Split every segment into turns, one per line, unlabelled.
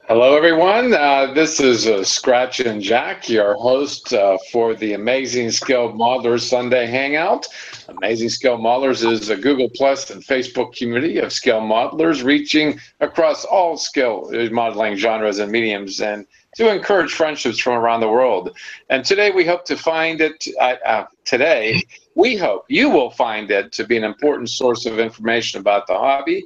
Hello, everyone. This is Scratch and Jack, your host for the Amazing Skilled Modelers Sunday Hangout. Amazing Skilled Modelers is a Google Plus and Facebook community of skilled modelers reaching across all skill modeling genres and mediums, and to encourage friendships from around the world. And today we hope to find it, we hope you will find it to be an important source of information about the hobby,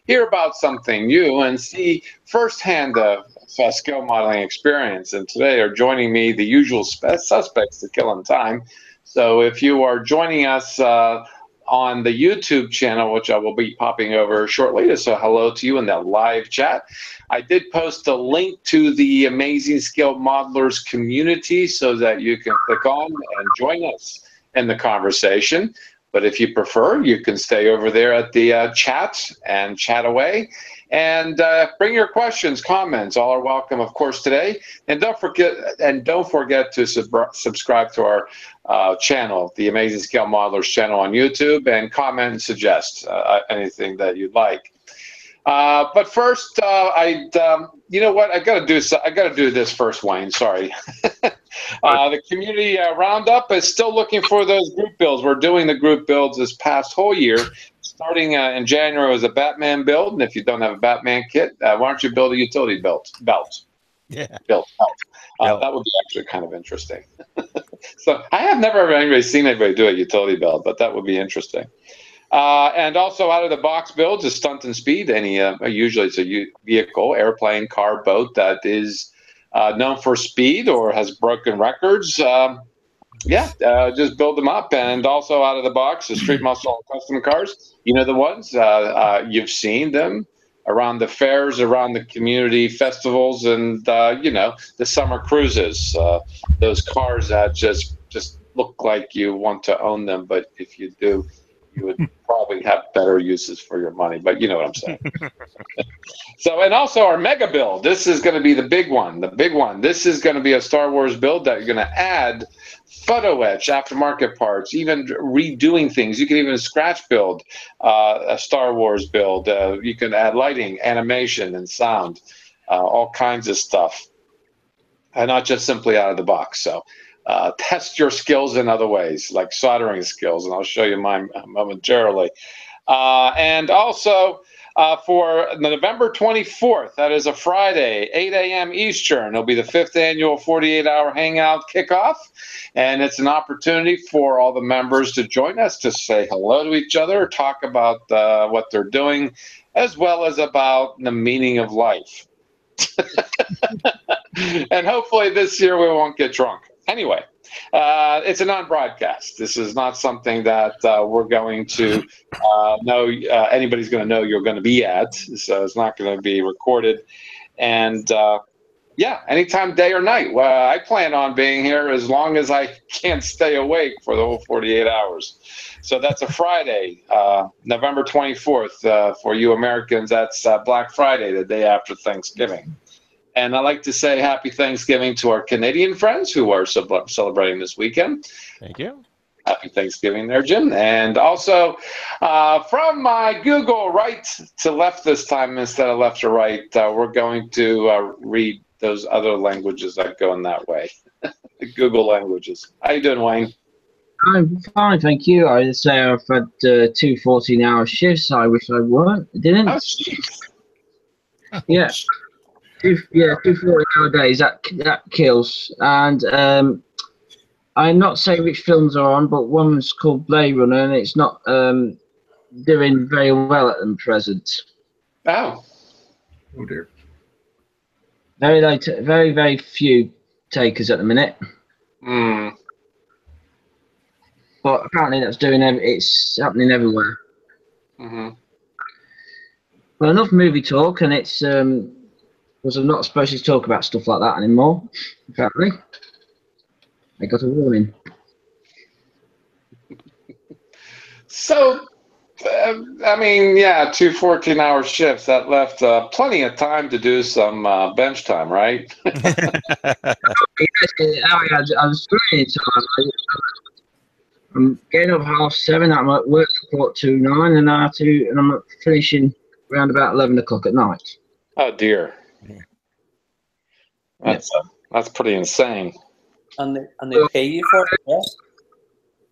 hear about something new, and see firsthand the skill modeling experience. And today are joining me the usual suspects to kill in time. So if you are joining us on the YouTube channel, which I will be popping over shortly, so hello to you in that live chat. I did post a link to the Amazing Skilled Modelers community so that you can click on and join us in the conversation. But if you prefer, you can stay over there at the chat and chat away. And bring your questions, comments. All are welcome, of course, today. And don't forget to subscribe to our channel, the Amazing Skilled Modelers channel on YouTube, and comment and suggest anything that you'd like. But first, you know what? I got to do this first, Wayne. Sorry. The community roundup is still looking for those group builds. We're doing the group builds this past whole year. Starting in January was a Batman build, and if you don't have a Batman kit, why don't you build a utility belt?
Yeah.
Belt. That would be actually kind of interesting. So I have never seen anybody do a utility belt, but that would be interesting. And also out of the box builds is stunt and speed. Usually it's a vehicle, airplane, car, boat that is known for speed or has broken records. Just build them up. And also out of the box is street muscle custom cars. You know the ones, you've seen them around the fairs, around the community festivals, and the summer cruises. Those cars that just look like you want to own them, but if you do, you would probably have better uses for your money, but you know what I'm saying. So, and also our mega build. This is going to be the big one. This is going to be a Star Wars build that you're going to add photo etch, aftermarket parts, even redoing things. You can even scratch build a Star Wars build. You can add lighting, animation, and sound, all kinds of stuff, and not just simply out of the box. So test your skills in other ways, like soldering skills, and I'll show you mine momentarily. And also for November 24th, that is a Friday, 8 a.m. Eastern, it'll be the 5th annual 48-hour Hangout kickoff, and it's an opportunity for all the members to join us to say hello to each other, talk about what they're doing, as well as about the meaning of life. And hopefully this year we won't get drunk. Anyway, it's a non-broadcast. This is not something that we're going to know, anybody's going to know you're going to be at, so it's not going to be recorded. And anytime, day or night. Well, I plan on being here as long as I can't stay awake for the whole 48 hours. So that's a Friday, November 24th. For you Americans, that's Black Friday, the day after Thanksgiving. And I'd like to say happy Thanksgiving to our Canadian friends who are celebrating this weekend.
Thank you.
Happy Thanksgiving there, Jim. And also from my Google right to left this time instead of left to right, we're going to read those other languages that go in that way. The Google languages. How you doing, Wayne?
I'm fine, thank you. I would say I've had 2 14-hour shifts. I wish I didn't.
Oh, jeez.
Yeah. 2 40-hour days, that kills. And I'm not saying which films are on, but one's called Blade Runner, and it's not doing very well at the present.
Oh dear.
Very late, very few takers at the minute. But apparently that's it's happening everywhere. Well, enough movie talk, and it's because I'm not supposed to talk about stuff like that anymore, apparently. I got a warning.
So, I mean, yeah, 2 14-hour shifts. That left plenty of time to do some bench time, right?
I was doing time. I'm getting up 7:30. I'm at work for 9, and I'm finishing around about 11 o'clock at night.
Oh dear. That's pretty insane.
And they pay you for it as well?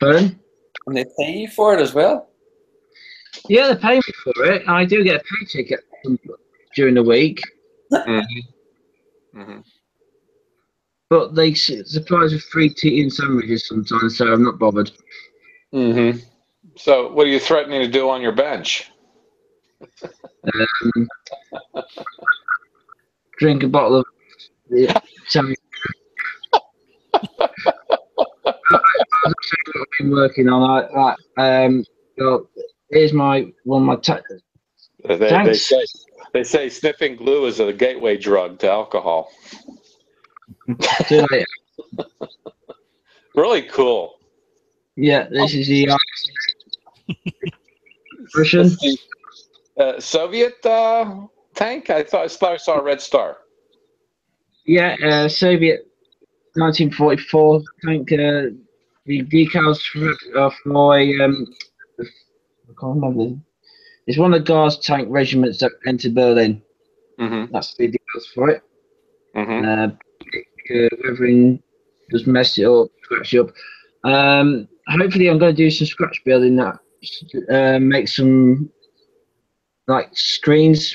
Pardon?
And they pay you for it as well?
Yeah, they pay me for it. I do get a paycheck during the week.
Mm-hmm. Mm-hmm.
But they supply us with free tea and sandwiches sometimes, so I'm not bothered.
Mm-hmm. So what are you threatening to do on your bench?
Drink a bottle of sandwich. I've been working on. So here's one of my tanks.
They say sniffing glue is a gateway drug to alcohol.
Too late.
Really cool.
Yeah, this is the Russian.
Soviet tank? I saw a Red Star.
Yeah, Soviet 1944 tank. The decals for a I can't remember. It's one of the Guards tank regiments that entered Berlin.
Mm-hmm.
That's the decals for it.
Mm-hmm.
Weathering just mess it up, scratch it up. Hopefully, I'm going to do some scratch building that make some like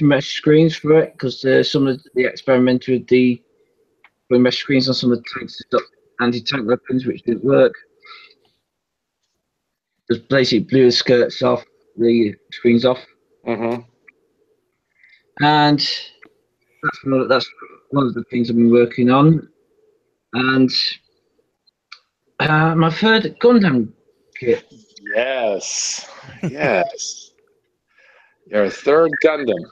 mesh screens for it, because some of the experimental with the mesh screens on some of the tanks got anti-tank weapons which didn't work. Just basically blew the skirts off, the screens off,
Mm-hmm.
and that's one of the things I've been working on. And my third Gundam kit.
Yes. Yes. Your third Gundam.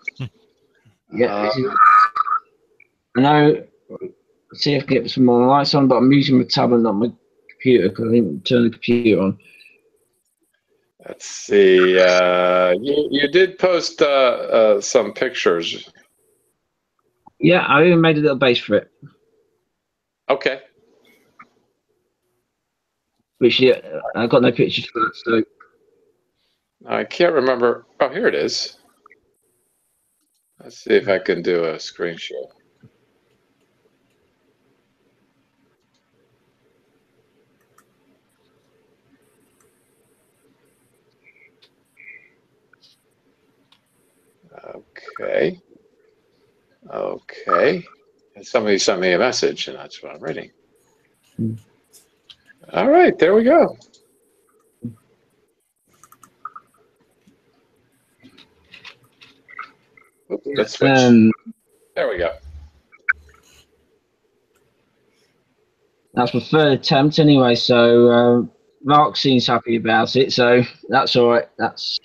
Yeah. I know. See if I can get some more lights on, but I'm using my tablet, not my computer, because I didn't turn the computer on.
Let's see. You did post some pictures.
Yeah, I even made a little base for it.
Okay.
Which I got no pictures for that, so
I can't remember. Oh, here it is. Let's see if I can do a screen share. Okay. Okay. And somebody sent me a message, and that's what I'm reading. All right, there we go. Oops, let's switch. There we go.
That's my third attempt anyway, so Mark seems happy about it, so that's all right. That's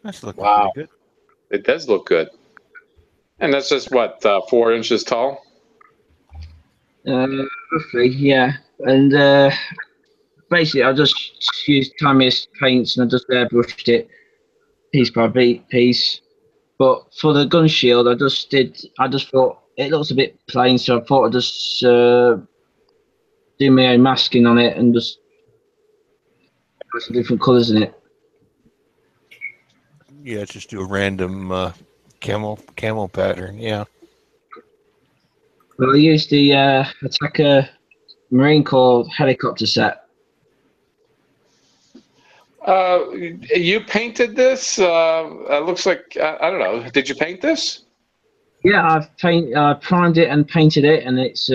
looking
wow.
pretty good.
It does look good. And that's just what, 4 inches tall?
roughly, yeah. And basically, I just used tiniest paints and I just airbrushed it piece by piece. But for the gun shield, I just thought it looks a bit plain, so I thought I'd just do my own masking on it and just put some different colours in it.
Yeah, just do a random camel pattern. Yeah.
Well, I used the Attacker Marine Corps helicopter set.
You painted this? It looks like, I don't know. Did you paint this?
Yeah, I've primed it and painted it, and it's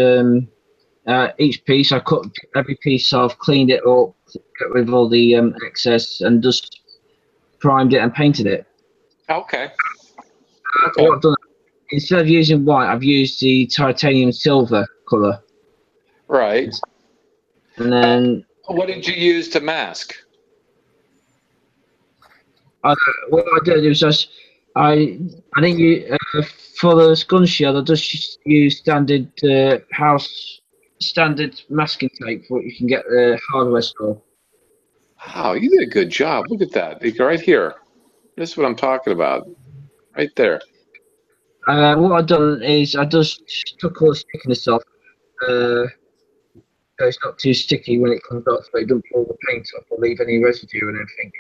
each piece I cut every piece. I've cleaned it up, got rid of all the excess, and just primed it and painted it.
Okay.
What I've done, instead of using white, I've used the titanium silver color.
Right.
And then
what did you use to mask?
What I did was I think for the gun shield, I just use standard standard masking tape for what you can get the hardware store.
Wow, you did a good job. Look at that. Right here. This is what I'm talking about. Right there.
What I've done is I just took all the stickiness off, so it's not too sticky when it comes off, so it doesn't pull the paint off or leave any residue and everything.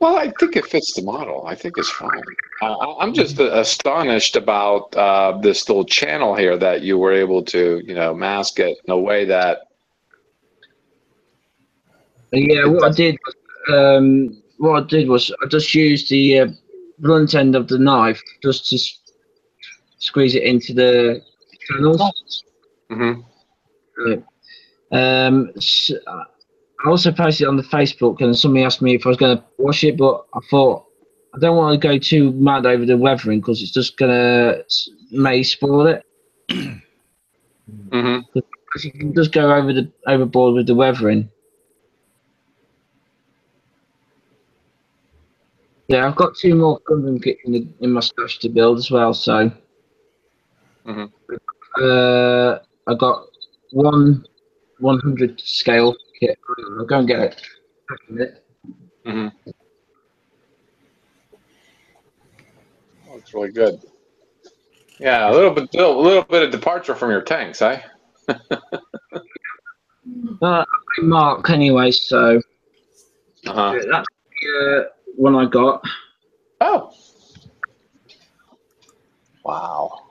Well, I think it fits the model. I think it's fine. I'm just astonished about this little channel here that you were able to, mask it in a way that.
Yeah, what I did was I just used the blunt end of the knife just to squeeze it into the channels.
Mm-hmm.
So I also posted it on the Facebook, and somebody asked me if I was going to wash it, but I thought I don't want to go too mad over the weathering because it's just may spoil it.
Mm-hmm.
You can just go overboard with the weathering. Yeah, I've got 2 more Gundam kits in my stash to build as well. So, I got 100 scale kit. I'll go and get it.
Mm-hmm. Oh, it's really good. Yeah, a little bit of departure from your tanks, eh?
Mark anyway, so
Uh-huh.
that's the one I got.
Oh. Wow.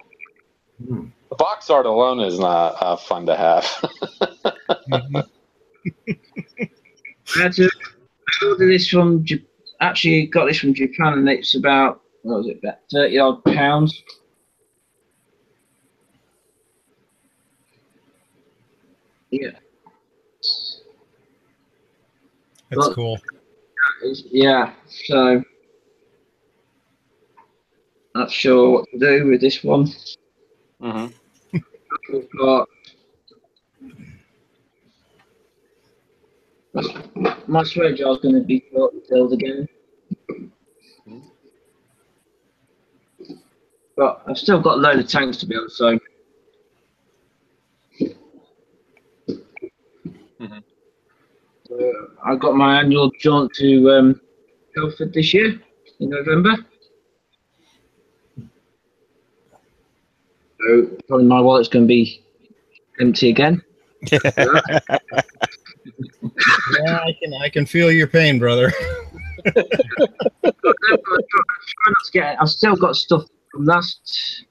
The box art alone is not fun to have.
I had to order this from actually got this from Japan, and it's about what was it, about 30 odd pounds. Yeah.
That's cool.
Yeah, so not sure what to do with this one.
Mm-hmm.
We've got my swear jar is going to be filled again, but I've still got a load of tanks to build. So I got my annual jaunt to Telford this year in November. So probably my wallet's going to be empty again.
Yeah, I can feel your pain, brother.
I've still got stuff from last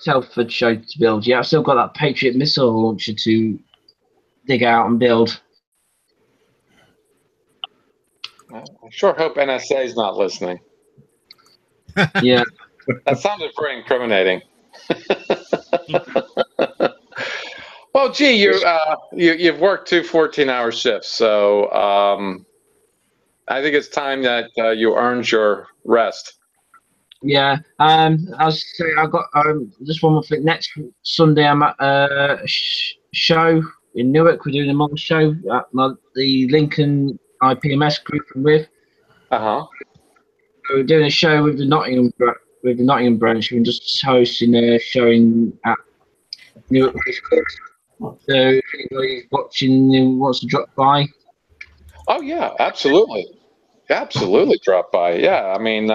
Telford show to build. Yeah, I've still got that Patriot missile launcher to dig out and build.
I sure hope NSA is not listening.
Yeah.
That sounded very incriminating. Well, gee, you've worked 2 14-hour shifts, so I think it's time that you earned your rest.
Yeah. I was saying I got just one more thing. Next Sunday, I'm at a show in Newark. We're doing a model show at the Lincoln IPMS group I'm with.
Uh-huh.
So we're doing a show with the Nottingham branch. We're just hosting a showing at Newark. So if anybody's watching and wants to drop by.
Oh yeah, absolutely. Absolutely drop by. Yeah, I mean,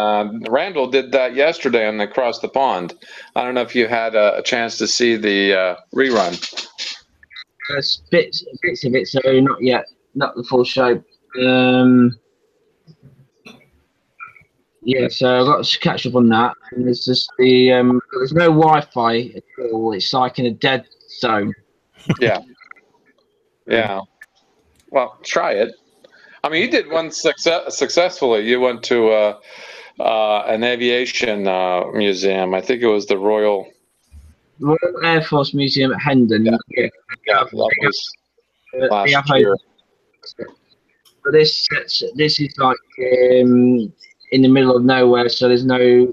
Randall did that yesterday on Across the Pond. I don't know if you had a chance to see the rerun.
Bits of it, so not yet, not the full show. Yeah, so I've got to catch up on that. And there's just there's no Wi-Fi at all. It's like in a dead zone.
Yeah. Yeah. Well, try it. I mean, you did one successfully. You went to an aviation museum. I think it was the Royal
Air Force Museum at Hendon.
Yeah, that was last year.
But this is like in the middle of nowhere, so there's no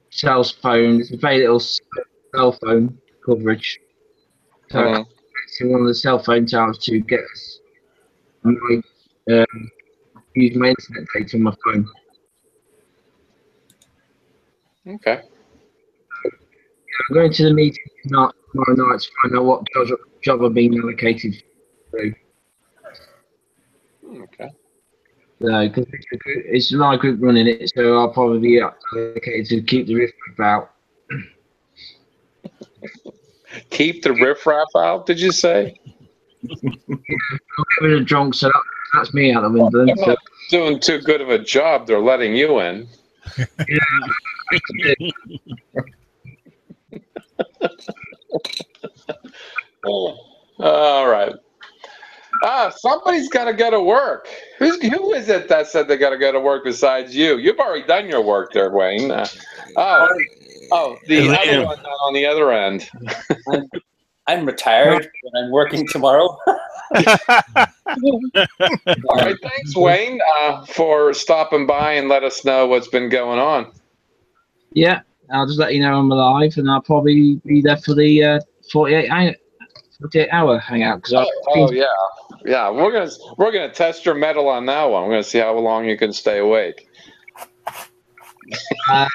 cell phone. There's very little cell phone coverage. So I'm using one of the cell phone towers to get use my internet data on my phone.
Okay.
I'm going to the meeting tomorrow night to find out what job I'm being allocated to.
Okay.
Because it's my group running it, so I'll probably be allocated to keep the riffraff out.
Keep the riffraff out, did you say?
Yeah, I'm getting rid of drunk, so that's me out the window. So.
doing too good of a job, they're letting you in. All right. Somebody's got to go to work. Who is it that said they got to go to work besides you? You've already done your work there, Wayne. The other one on the other end.
I'm retired, but I'm working tomorrow.
All right, thanks, Wayne, for stopping by and let us know what's been going on.
Yeah, I'll just let you know I'm alive, and I'll probably be there for the 48-hour hangout. Cause
yeah. We're gonna test your mettle on that one. We're gonna see how long you can stay awake.
I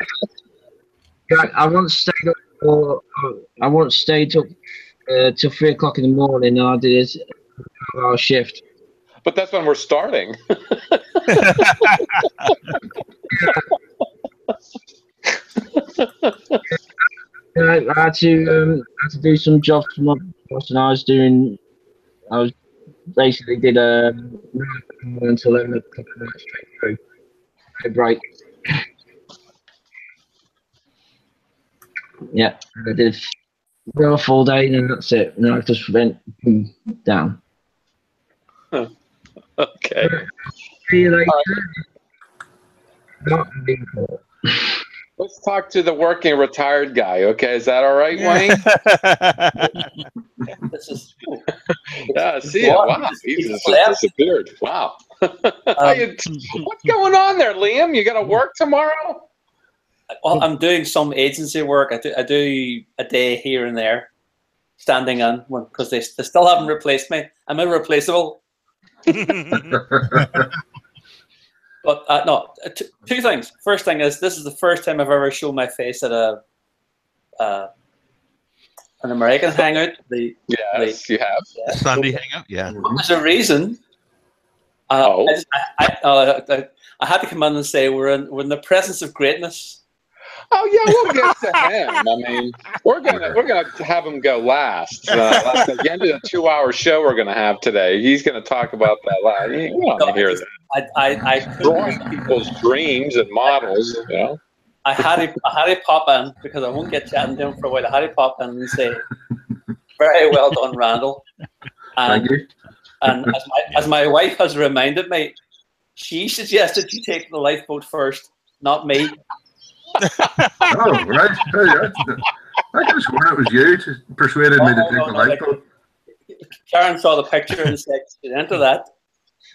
once stayed up till 3 o'clock in the morning, and I did a 12-hour shift.
But that's when we're starting.
I had to do some jobs for my boss, and I was basically did until 11 o'clock at night straight through. No break. Yeah, I did a full day, and that's it. And I just went down.
Okay.
See you later.
Right. Let's talk to the working retired guy. Okay, is that all right, Wayne?
This is
see ya. Wow, he just disappeared. Wow. What's going on there, Liam? You got to work tomorrow?
Well, I'm doing some agency work. I do a day here and there, standing in, because they still haven't replaced me. I'm irreplaceable. But no, two things. First thing is, this is the first time I've ever shown my face at an American hangout.
You have.
Yeah.
Sunday hangout, yeah.
There's a reason. I had to come in and say we're in the presence of greatness.
Oh yeah, we'll get to him. I mean, we're gonna have him go last. That's the end of the 2-hour show we're gonna have today. He's gonna talk about that last. You want to hear that?
I
drawing people's dreams and models. You know.
I had to pop in because I won't get chatting to him for a while. I had to pop in and say, "Very well done, Randall." And,
thank you.
And as my wife has reminded me, she suggested you take the lifeboat first, not me.
Oh, right. I could have sworn it was you to persuaded me to take the lifeboat.
Karen saw the picture and said, "Into that."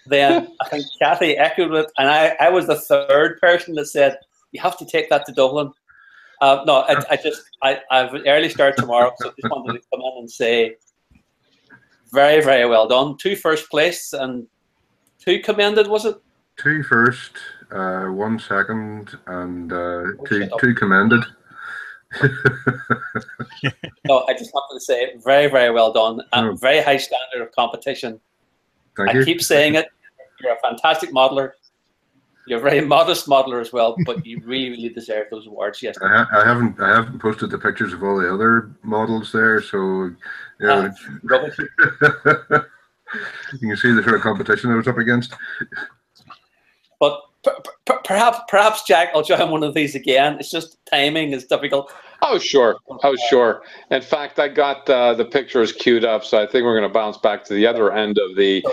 Then I think Kathy echoed it, and I was the third person that said, "You have to take that to Dublin." No, I have an early start tomorrow, so I just wanted to come in and say, very, very well done. 2 first place and 2 commended, was it?
2 first, 1 second, and two commended.
No, I just wanted to say very, very well done. Very high standard of competition.
Thank you.
I keep saying it. You're a fantastic modeler. You're a very modest modeler as well, but you really, really deserve those awards. Yes.
I haven't posted the pictures of all the other models there, so you know, you can see the sort of competition I was up against.
But perhaps Jack, I'll join one of these again. It's just timing is difficult.
Oh sure. In fact, I got the pictures queued up, so I think we're going to bounce back to the other end of the.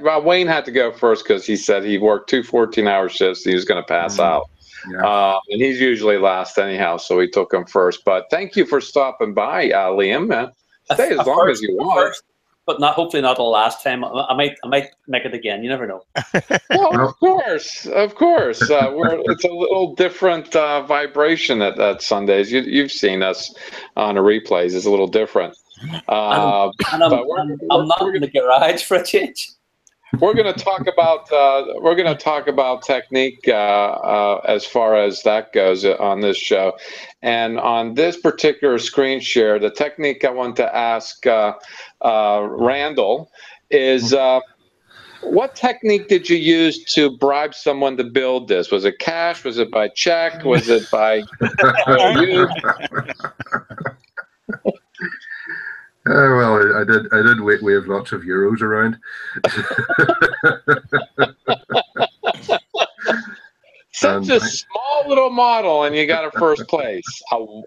Well, Wayne had to go first because he said he worked 2 14-hour shifts. He was going to pass out, and he's usually last anyhow, so we took him first. But thank you for stopping by, Liam. Stay as long as you want.
But hopefully not the last time. I might make it again. You never know.
Well, of course. It's a little different vibration at Sundays. You've seen us on the replays. It's a little different.
I'm not in the garage for a change.
We're going to talk about technique as far as that goes on this show, and on this particular screen share, the technique I want to ask Randall is what technique did you use to bribe someone to build this? Was it cash? Was it by check? Was it by you?
Well, I did wave lots of euros around.
Such a small little model, and you got a first place.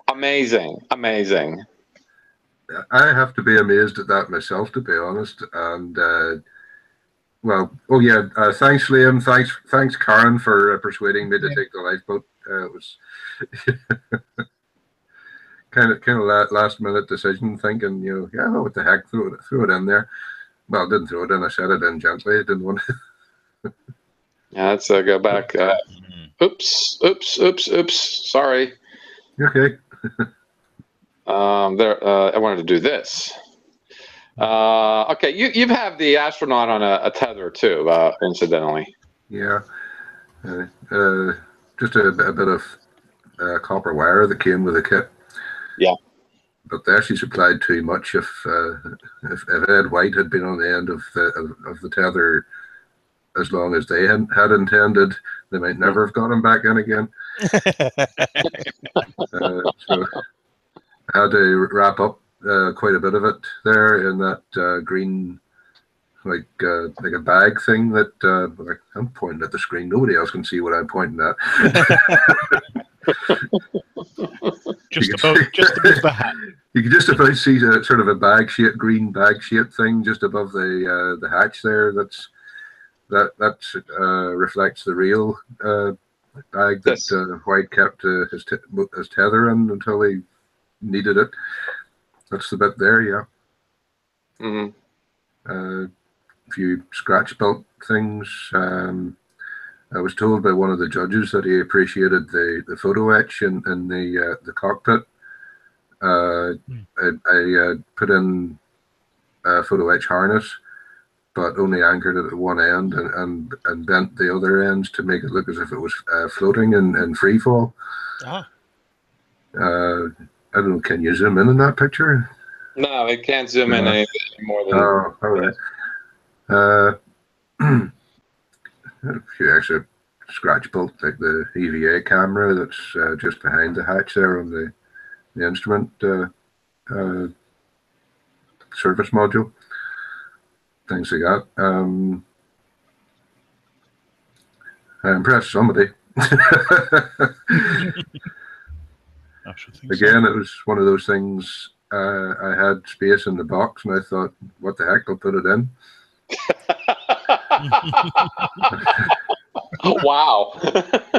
Amazing, amazing.
I have to be amazed at that myself, to be honest. And well, oh yeah, thanks Liam, thanks Karen for persuading me to take the lifeboat. It was kind of last minute decision, thinking, yeah, what the heck, throw it in there. Well, I didn't throw it in. I set it in gently. I didn't want to.
Yeah, let's go back. Oops. Sorry.
Okay.
I wanted to do this. Okay, you have the astronaut on a tether too, incidentally.
Yeah. Just a bit of copper wire that came with the kit.
Yeah.
But they actually supplied too much. If Ed White had been on the end of the tether as long as they had intended, they might never have got him back in again. So I had to wrap up quite a bit of it there in that green, like a bag thing that I'm pointing at the screen. Nobody else can see what I'm pointing at.
just above the hat.
You can just about see sort of a green bag shaped thing just above the hatch there. That reflects the real bag that White kept his tether in until he needed it. That's the bit there, yeah.
Mm-hmm.
A few scratch built things. I was told by one of the judges that he appreciated the photo etch in the cockpit. I put in a photo etch harness, but only anchored it at one end and bent the other ends to make it look as if it was floating in free fall.
Ah.
I don't know, can you zoom in that picture?
No, it can't zoom in any more than.
Oh, all right. A few extra scratch built, like the EVA camera that's just behind the hatch there on the instrument service module. Things like that. I impressed somebody. Again, it was one of those things. I had space in the box, and I thought, "What the heck? I'll put it in."
Wow.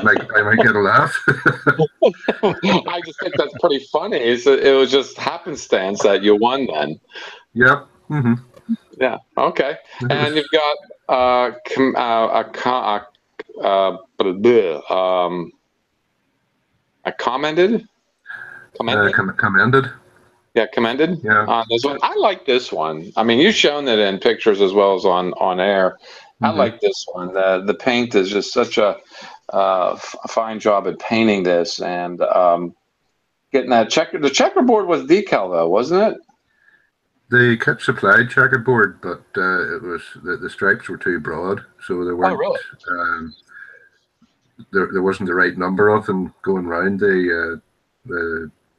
Like I might get a laugh.
I just think that's pretty funny. It was just happenstance that you won then.
Yeah. Mm-hmm.
Yeah. Okay. And you've got commended.
Commended.
Yeah, commended.
Yeah.
On this one, I like this one. I mean, you've shown it in pictures as well as on air. I like this one. The paint is just such a fine job at painting this, and getting that the checkerboard was decal though, wasn't it?
The kit supplied checkerboard, but it was the stripes were too broad, so there weren't.
Oh, really?
There wasn't the right number of them going around the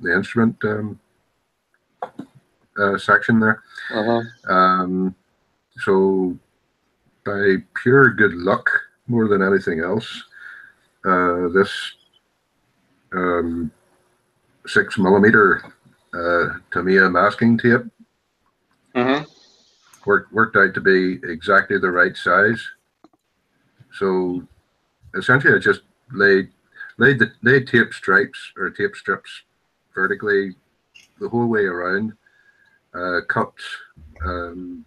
instrument section there. So by pure good luck, more than anything else, this 6mm Tamiya masking tape worked out to be exactly the right size. So essentially, I just laid tape stripes or tape strips vertically the whole way around, cut and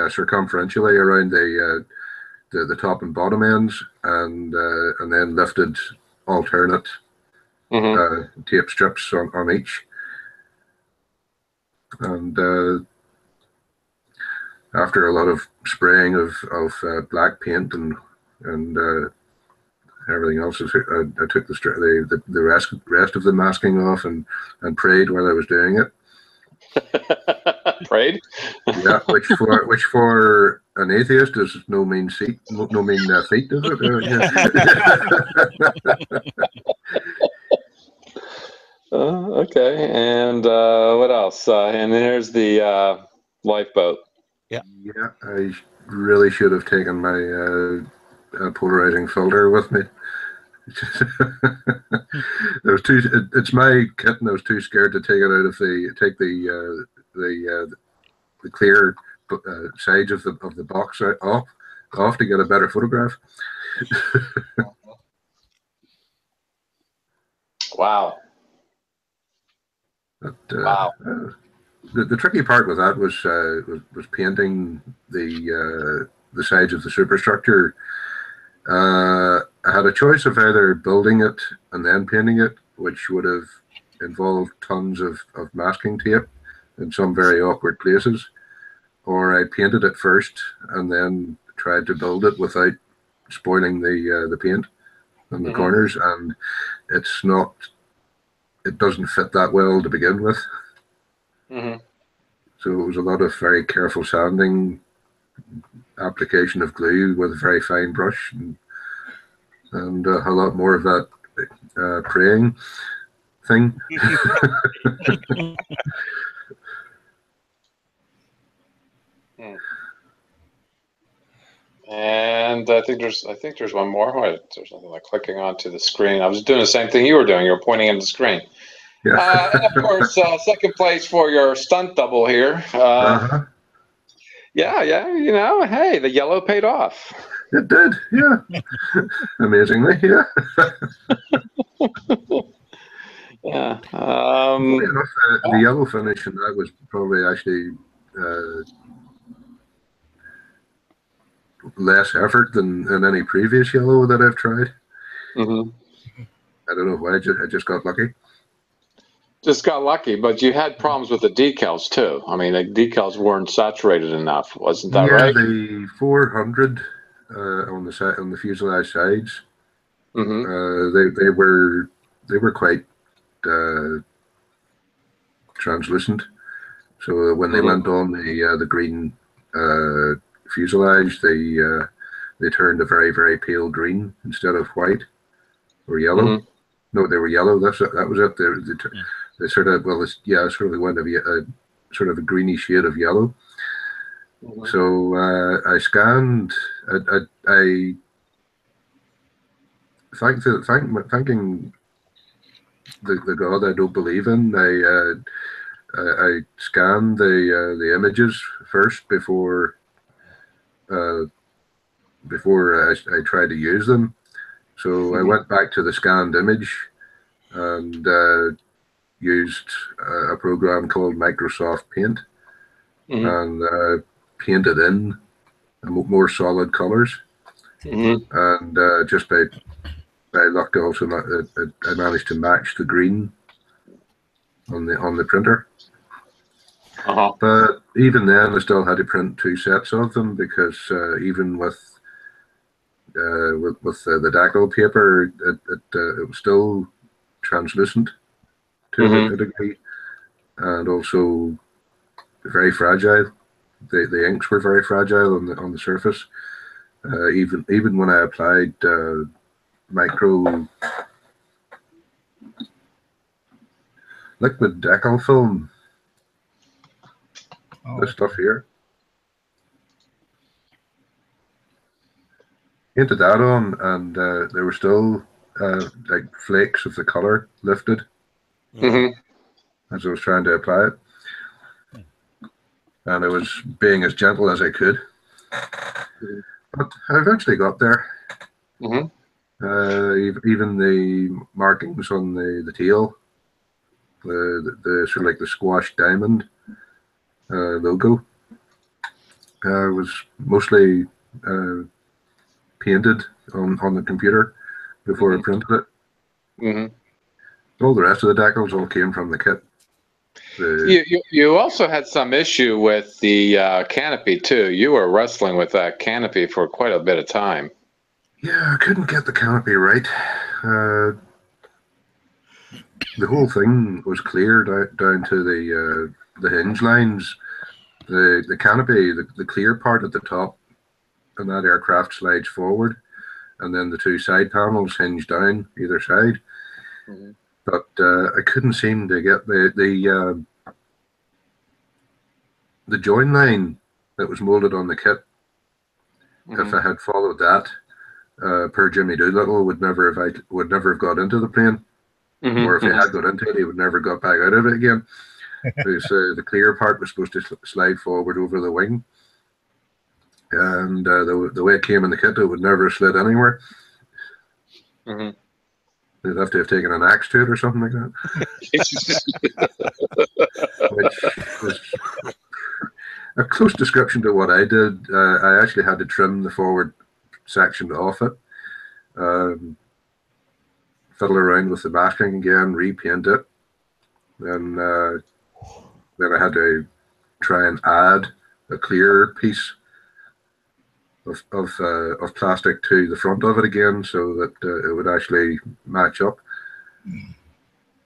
circumferentially around the top and bottom ends, and then lifted alternate tape strips on each. And after a lot of spraying of black paint and everything else, I took the rest of the masking off and prayed while I was doing it.
Prayed?
Yeah, which for an atheist is no mean feat, is it?
Okay, and what else? And then here's the lifeboat.
Yeah, I really should have taken my polarizing filter with me. It's my kit, and I was too scared to take it out of the clear sides of the box off to get a better photograph.
Wow.
But,
Wow.
The tricky part with that was painting the sides of the superstructure. I had a choice of either building it and then painting it, which would have involved tons of masking tape in some very awkward places, or I painted it first and then tried to build it without spoiling the paint on the corners, and it doesn't fit that well to begin with. So it was a lot of very careful sanding, application of glue with a very fine brush, and a lot more of that praying thing.
And I think there's one more. Wait, there's something like clicking onto the screen. I was doing the same thing you were doing. You were pointing at the screen.
Yeah.
And of course, second place for your stunt double here. Yeah, you know, hey, the yellow paid off.
It did, yeah. Amazingly, yeah.
Yeah.
Funny enough, the yellow finish, and that was probably actually less effort than any previous yellow that I've tried. I don't know why, I just got lucky.
Just got lucky, but you had problems with the decals too. I mean, the decals weren't saturated enough, wasn't that right?
Yeah, the 400 on the fuselage sides, they were quite translucent. So when they went on the green fuselage, they turned a very, very pale green instead of white or yellow. No, they were yellow. That was it. They sort of, well, sort of went sort of a greeny shade of yellow. So I scanned. I thanking the God I don't believe in. I scanned the images first before I tried to use them. So I went back to the scanned image and used a program called Microsoft Paint and painted in more solid colors. And just by luck, also I managed to match the green on the printer. But even then, I still had to print 2 sets of them because even with the Dactyl paper, it was still translucent to a degree, and also very fragile. The inks were very fragile on the surface. Even when I applied micro liquid Dactyl film, this stuff here, painted that on, and there were still like flakes of the color lifted as I was trying to apply it, and I was being as gentle as I could. But I eventually got there. Even the markings on the tail, the sort of like the squashed diamond logo, was mostly painted on the computer before I printed it. All the rest of the decals all came from the kit.
You also had some issue with the canopy too. You were wrestling with that canopy for quite a bit of time.
Yeah, I couldn't get the canopy right. The whole thing was cleared down to the hinge lines. The canopy, the clear part at the top, and that aircraft slides forward, and then the 2 side panels hinge down either side. but I couldn't seem to get the join line that was molded on the kit. If I had followed that, per Jimmy Doolittle would never have got into the plane, or if he had got into it, he would never got back out of it again. Because the clear part was supposed to slide forward over the wing, and the way it came in the kit, it would never have slid anywhere. They'd have to have taken an axe to it or something like that. Which was a close description to what I did. I actually had to trim the forward section off it, fiddle around with the masking again, repaint it, and then I had to try and add a clear piece of plastic to the front of it again, so that it would actually match up.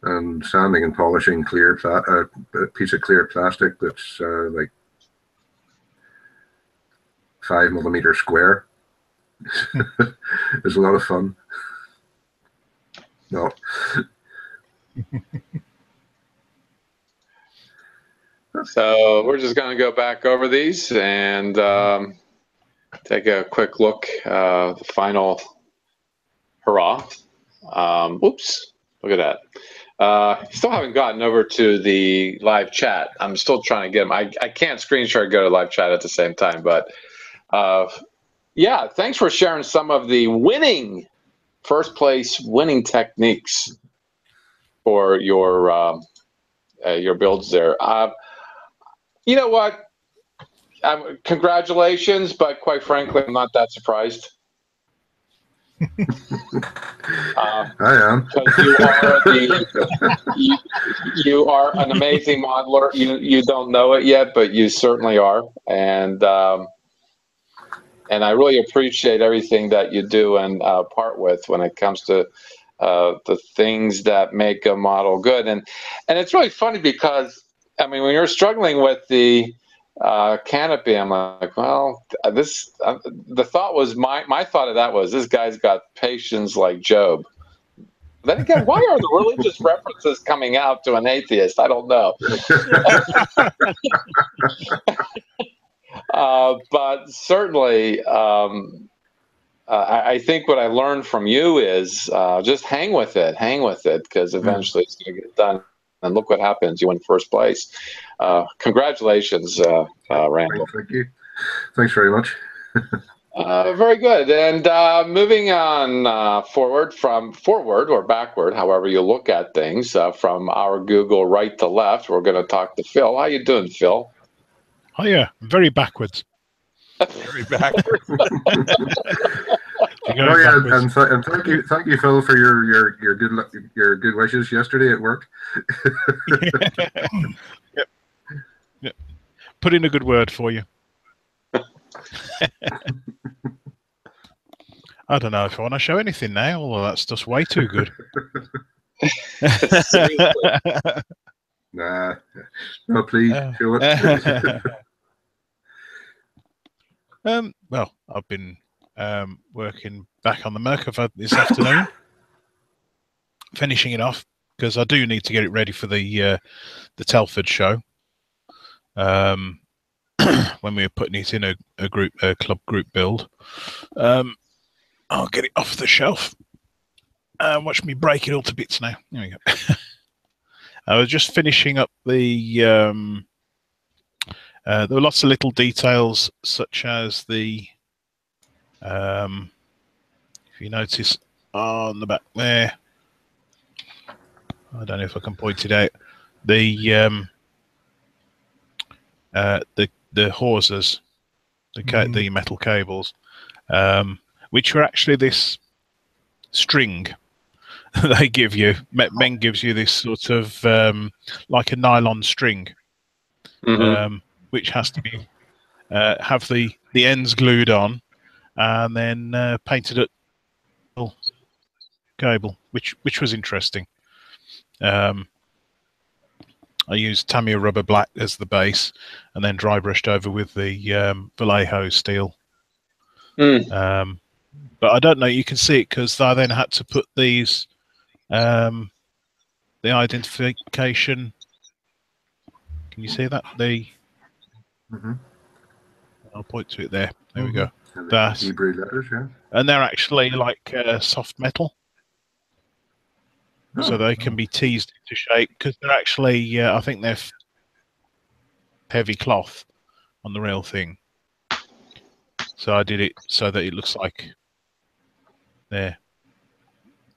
And sanding and polishing a piece of clear plastic that's like 5 millimeter square is a lot of fun. No.
So we're just going to go back over these and take a quick look. The final hurrah. Oops, look at that. Still haven't gotten over to the live chat. I'm still trying to get them. I can't screen share and go to live chat at the same time, but yeah, thanks for sharing some of the first place winning techniques for your builds there. You know what? Congratulations, but quite frankly, I'm not that surprised.
I am.
You are an amazing modeler. You don't know it yet, but you certainly are. And I really appreciate everything that you do and part with when it comes to the things that make a model good. And it's really funny because, I mean, when you're struggling with the canopy, I'm like, well, the thought was, my thought of that was, this guy's got patience like Job. Then again, why are the religious references coming out to an atheist? I don't know. But certainly, I think what I learned from you is just hang with it, because eventually it's going to get done. And look what happens. You win first place. Congratulations, Randal.
Thank you. Thanks very much.
Very good. And moving on forward or backward, however you look at things, from our Google right to left, we're going to talk to Phil. How you doing, Phil?
Oh yeah, very backwards.
Very backwards.
Oh yeah, and thank you, Phil, for your good wishes yesterday at work.
Yep. Put in a good word for you. I don't know if I want to show anything now, although that's just way too good.
Nah, no, please show it.
Well, I've been working back on the Merkava this afternoon, finishing it off because I do need to get it ready for the Telford show. When we were putting it in a club group build, I'll get it off the shelf. Watch me break it all to bits now. There we go. I was just finishing up the. There were lots of little details, such as the. If you notice on the back there, I don't know if I can point it out. The hawsers, the metal cables, which are actually this string they give you. Men gives you this sort of like a nylon string, which has to be have the ends glued on and then painted at cable, which was interesting. I used Tamiya rubber black as the base, and then dry brushed over with the Vallejo steel. But I don't know. You can see it because I then had to put these the identification. Can you see that? I'll point to it there. There we go.
And
That.
Hebrew letters, yeah.
And they're actually like soft metal. So they can be teased into shape because they're actually, I think they're heavy cloth on the real thing. So I did it so that it looks like they're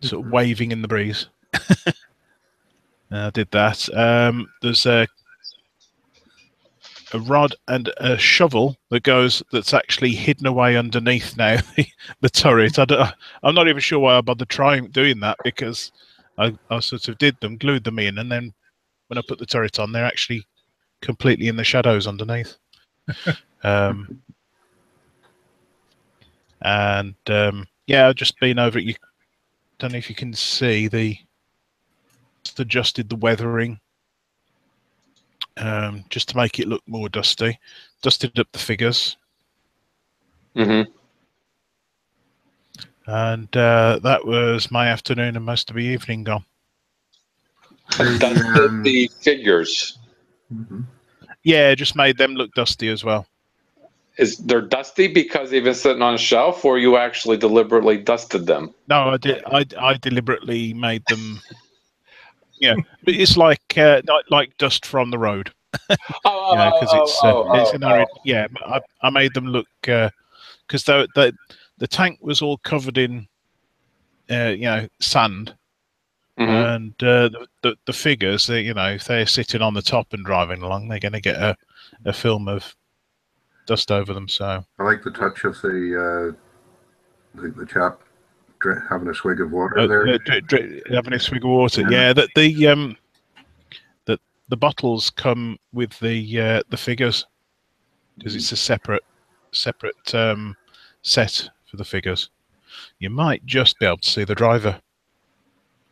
sort of waving in the breeze. I did that. There's a rod and a shovel that's actually hidden away underneath now the turret. I'm not even sure why I bothered doing that, because I sort of glued them in, and then when I put the turret on, they're actually completely in the shadows underneath. And yeah, I've just been over it. You don't know if you can see just adjusted the weathering just to make it look more dusty. Dusted up the figures.
Mm-hmm.
And that was my afternoon and most of the evening gone.
Dusted the figures.
Yeah, just made them look dusty as well.
They're dusty because they've been sitting on a shelf, or you actually deliberately dusted them?
No, I did. I deliberately made them. Yeah, but it's like dust from the road. Because it's an arid. Yeah, I made them look because the tank was all covered in sand, and the figures, if they're sitting on the top and driving along, they're going to get a film of dust over them. So
I like the touch of the chap having a swig of water there.
Having a swig of water. Yeah, that the bottles come with the figures, because it's a separate set for the figures. You might just be able to see the driver.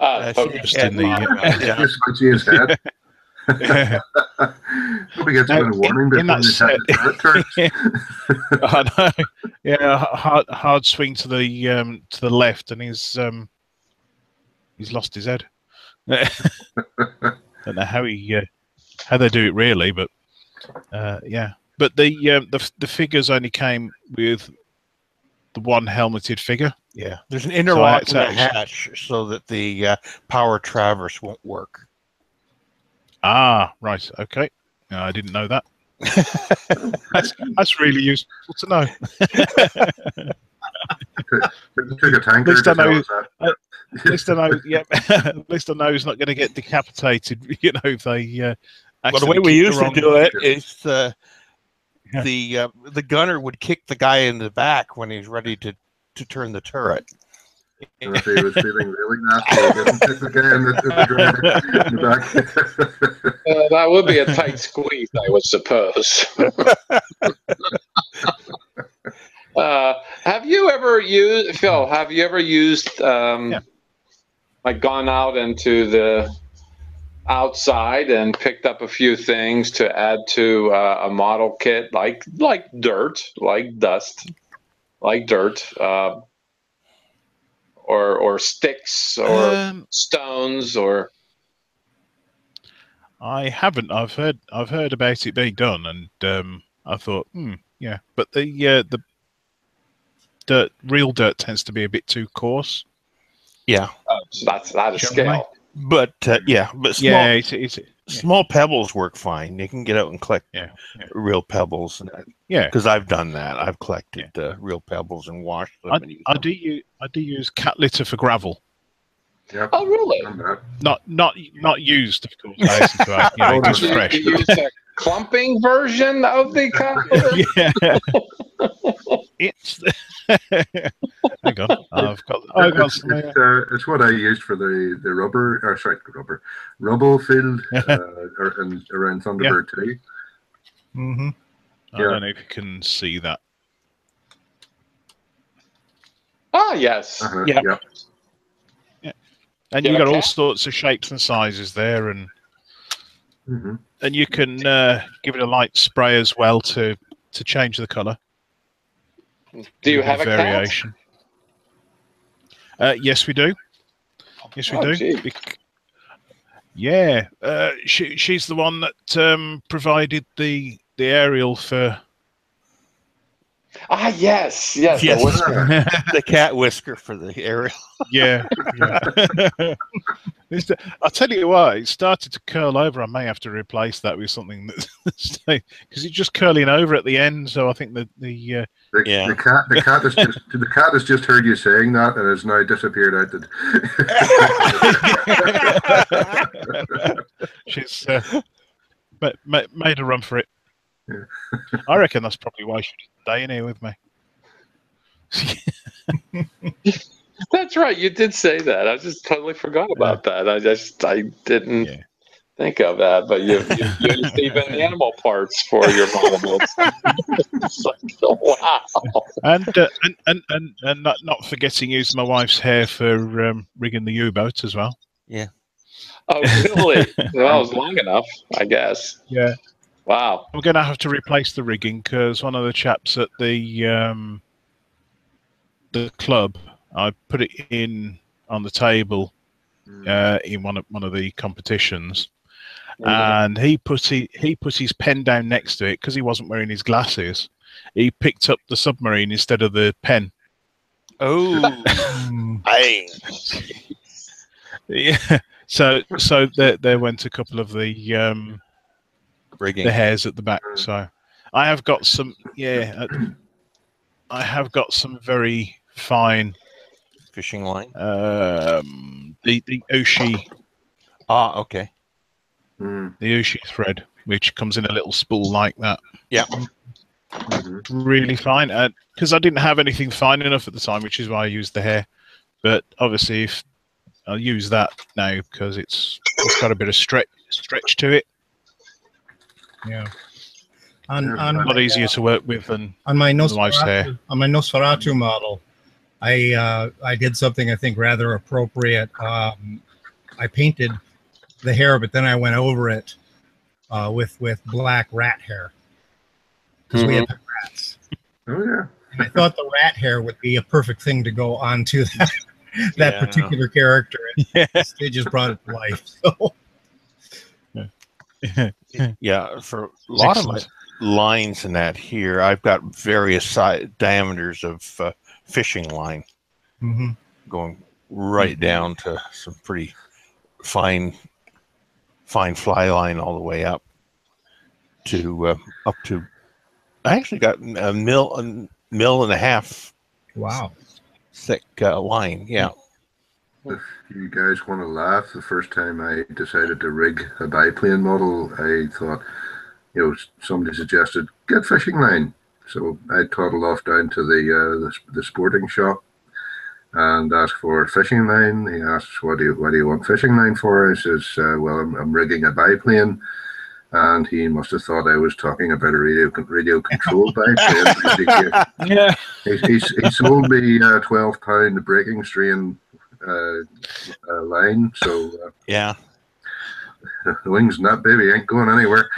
Just in
his head. Hope he gets a warning before he
I know. Yeah, hard swing to the left, and he's lost his head. Don't know how they do it really, but yeah. But the figures only came with the one helmeted figure.
Yeah, there's an interlock in the hatch so that the power traverse won't work.
Ah, right. Okay. No, I didn't know that. That's really useful to know.
Took a tanker.
At least I know. Yeah. At least I know he's not going to get decapitated. If they.
Well, the way we used to do it is the gunner would kick the guy in the back when he's ready to turn the turret.
And if he was feeling really nasty, he didn't kick the guy in the back.
That would be a tight squeeze, I would suppose. Have you ever used, Phil? Have you ever used like gone out into the outside and picked up a few things to add to a model kit, like dirt, like dust, like dirt, or sticks, or stones, or?
I haven't. I've heard about it being done, and I thought, yeah. But the real dirt tends to be a bit too coarse.
Yeah,
so that is scale.
But small pebbles work fine. You can get out and collect real pebbles.
Yeah,
because I've done that. I've collected real pebbles and washed them.
I do use cat litter for gravel.
Yep.
Oh, really?
Not used, of course. Just fresh.
You use a clumping version of the cat litter?
Yeah. It's. Hang on, I've got some.
It's what I used for the rubble field around Thunderbird 2.
Mm-hmm. I don't know if you can see that.
Ah, yes.
Yeah. And you got all sorts of shapes and sizes there, and and you can give it a light spray as well to change the colour.
Do you have a
variation? Yes, we do. Yes, we do.
Gee.
Yeah, she's the one that provided the aerial for.
Ah, yes,
Yes.
the whisker.
The cat whisker for the aerial.
Yeah. I'll tell you what, it started to curl over. I may have to replace that with something that's because it's just curling over at the end. So I think the
cat has just heard you saying that and has now disappeared out the.
She's made a run for it. Yeah. I reckon that's probably why she didn't stay in here with me.
That's right. You did say that. I just totally forgot about that. I didn't think of that. But you used even animal parts for your models. It's like, wow.
And not forgetting use my wife's hair for rigging the U-boat as well.
Yeah.
Oh, really? Well, it was long enough, I guess.
Yeah.
Wow.
I'm going to have to replace the rigging because one of the chaps at the club, I put it in on the table in one of the competitions, and he put his pen down next to it because he wasn't wearing his glasses. He picked up the submarine instead of the pen.
Oh,
yeah. So there went a couple of the
rigging,
the hairs at the back. So I have got some. Yeah, I have got some very fine
fishing line.
The Oshi.
Ah, okay.
The Oshi thread, which comes in a little spool like that.
Yeah.
Really fine. Because I didn't have anything fine enough at the time, which is why I used the hair. But obviously, if I'll use that now because it's got a bit of stretch to it.
Yeah.
A lot easier to work with than
on my
wife's hair.
On my Nosferatu model, I did something I think rather appropriate. I painted the hair, but then I went over it with black rat hair because we had the rats.
Oh yeah.
And I thought the rat hair would be a perfect thing to go onto that particular character. They just brought it to life. So.
Yeah, for a lot of my lines in that here, I've got various diameters of fishing line going right down to some pretty fine fly line all the way up to I actually got a mil and a half.
Wow.
Thick line. Yeah.
If you guys want to laugh, the first time I decided to rig a biplane model, I thought, somebody suggested get fishing line. So I toddled off down to the sporting shop and asked for fishing line. He asks, what do you want fishing line for? I says, well, I'm rigging a biplane. And he must have thought I was talking about a radio controlled biplane. He sold me £12 breaking strain line. So
yeah,
the wings in that baby ain't going anywhere.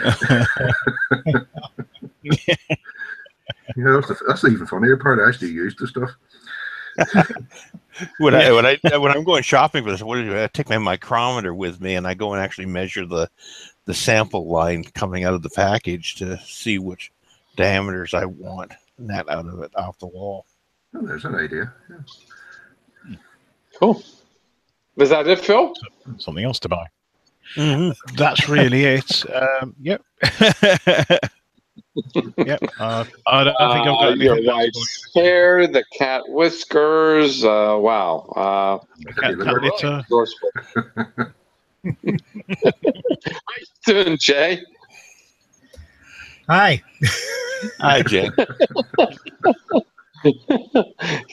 That's the even funnier part. I actually used the stuff.
when I'm going shopping for this, what do I do? I take my micrometer with me, and I go and actually measure the sample line coming out of the package to see which diameters I want, and that out of it off the wall.
Oh, there's an idea. Yeah.
Cool. Was that it, Phil?
Something else to buy. That's really it. Yep. Yep. I don't think I've got
your wife's hair, the cat whiskers. Wow.
Cat litter.
How you doing, Jay?
Hi.
Hi, Jay.
You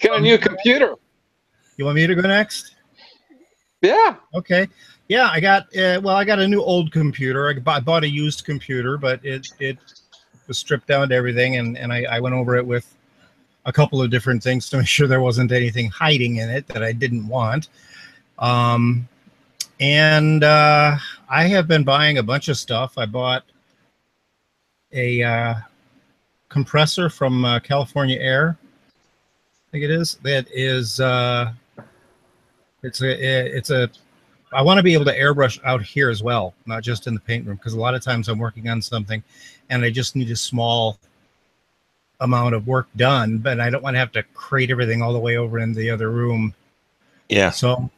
got a new computer.
You want me to go next?
Yeah.
Okay. Yeah, I got a new old computer. I bought a used computer, but it was stripped down to everything, and I went over it with a couple of different things to make sure there wasn't anything hiding in it that I didn't want. And I have been buying a bunch of stuff. I bought a compressor from California Air. I think it is. That is it's a I want to be able to airbrush out here as well, not just in the paint room, because a lot of times I'm working on something and I just need a small amount of work done, but I don't want to have to crate everything all the way over in the other room.
Yeah.
So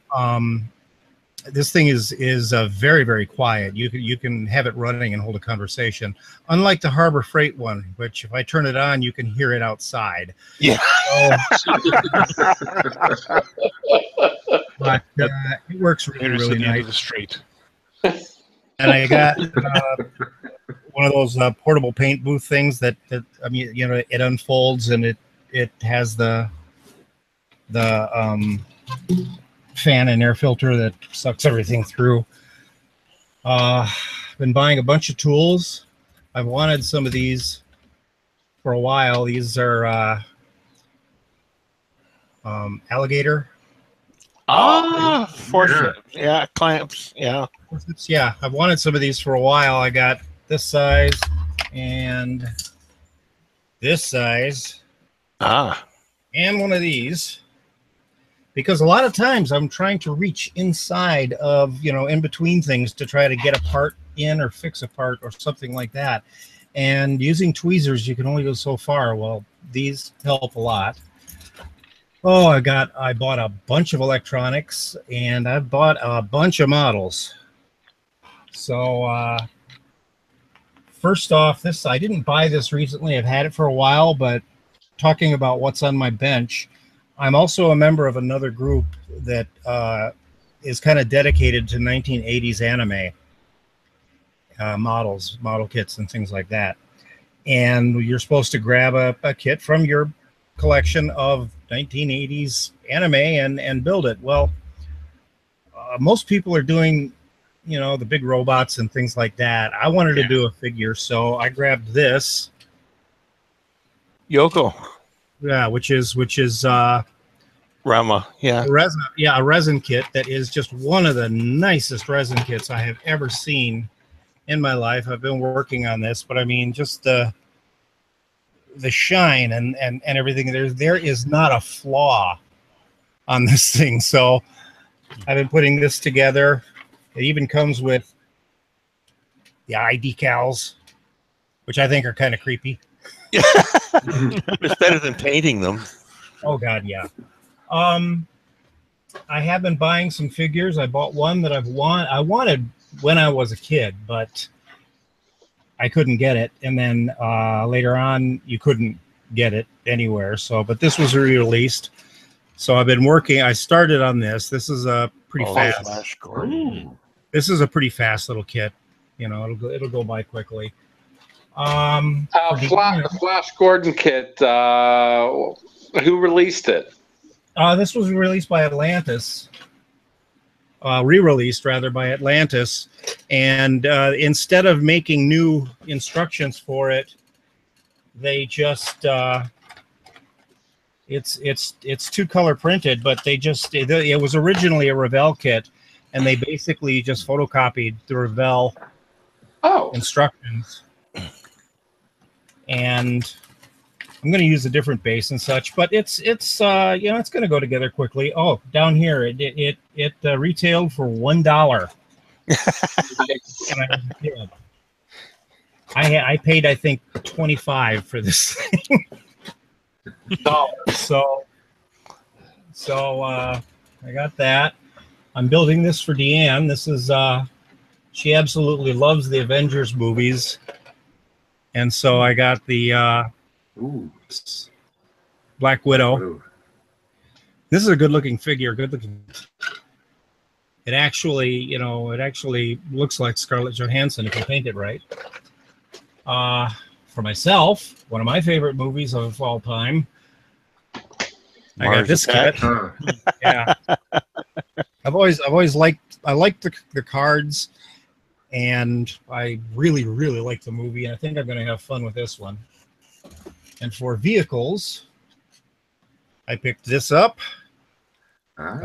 this thing is very, very quiet. You can have it running and hold a conversation, unlike the Harbor Freight one, which if I turn it on, you can hear it outside.
Yeah.
But it works really, really
the
nice.
end of the street.
And I got one of those portable paint booth things that I mean, you know, it unfolds and it has the fan and air filter that sucks everything through. I've been buying a bunch of tools. I've wanted some of these for a while. These are alligator.
Forceps. Yeah, clamps. Yeah.
Yeah, I've wanted some of these for a while. I got this size and this size. And one of these. Because a lot of times I'm trying to reach inside of, you know, in between things to try to get a part in or fix a part or something like that. And using tweezers, you can only go so far. Well, these help a lot. Oh, I bought a bunch of electronics and I bought a bunch of models. So first off, I didn't buy this recently. I've had it for a while, but talking about what's on my bench, I'm also a member of another group that is kind of dedicated to 1980s anime model kits and things like that. And you're supposed to grab a kit from your collection of 1980s anime and build it. Well, most people are doing, you know, the big robots and things like that. I wanted to do a figure, so I grabbed this.
Yoko.
Yeah, which is
Rama. Yeah.
A resin kit that is just one of the nicest resin kits I have ever seen in my life. I've been working on this, but I mean, just the shine and everything. There is not a flaw on this thing. So I've been putting this together. It even comes with the eye decals, which I think are kind of creepy.
It's better than painting them.
Oh God, yeah. I have been buying some figures. I bought one that I wanted when I was a kid, but I couldn't get it. And then later on, you couldn't get it anywhere. So, but this was re-released. So I've been working. I started on this. This is a pretty fast. This is a pretty fast little kit. You know, it'll go by quickly.
Flash Gordon kit. Who released it?
This was released by Atlantis. Re-released rather by Atlantis, and instead of making new instructions for it, they just it's two color printed, but it was originally a Revell kit, and they basically just photocopied the Revell instructions. And I'm going to use a different base and such, but it's you know, it's going to go together quickly. Oh, down here it retailed for $1. I paid, I think, $25 for this thing. So I got that. I'm building this for Deanne. This is she absolutely loves the Avengers movies, and so I got the Black Widow. Ooh. This is a good-looking figure. Good-looking. It actually looks like Scarlett Johansson if you paint it right. For myself, one of my favorite movies of all time. I got this kit. Yeah, I've always liked the cards, and I really like the movie. And I think I'm going to have fun with this one. And for vehicles, I picked this up. I've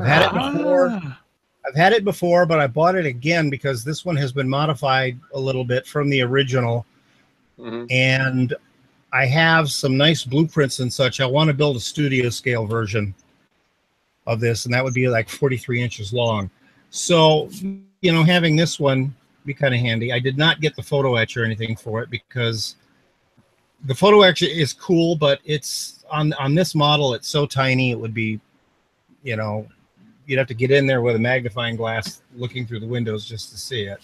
had it before, but I bought it again because this one has been modified a little bit from the original. Mm-hmm. And I have some nice blueprints and such. I want to build a studio scale version of this, and that would be like 43 inches long. So, you know, having this one be kind of handy. I did not get the photo etch or anything for it because the photo etch is cool, but it's on this model, it's so tiny, it would be, you know, you'd have to get in there with a magnifying glass looking through the windows just to see it.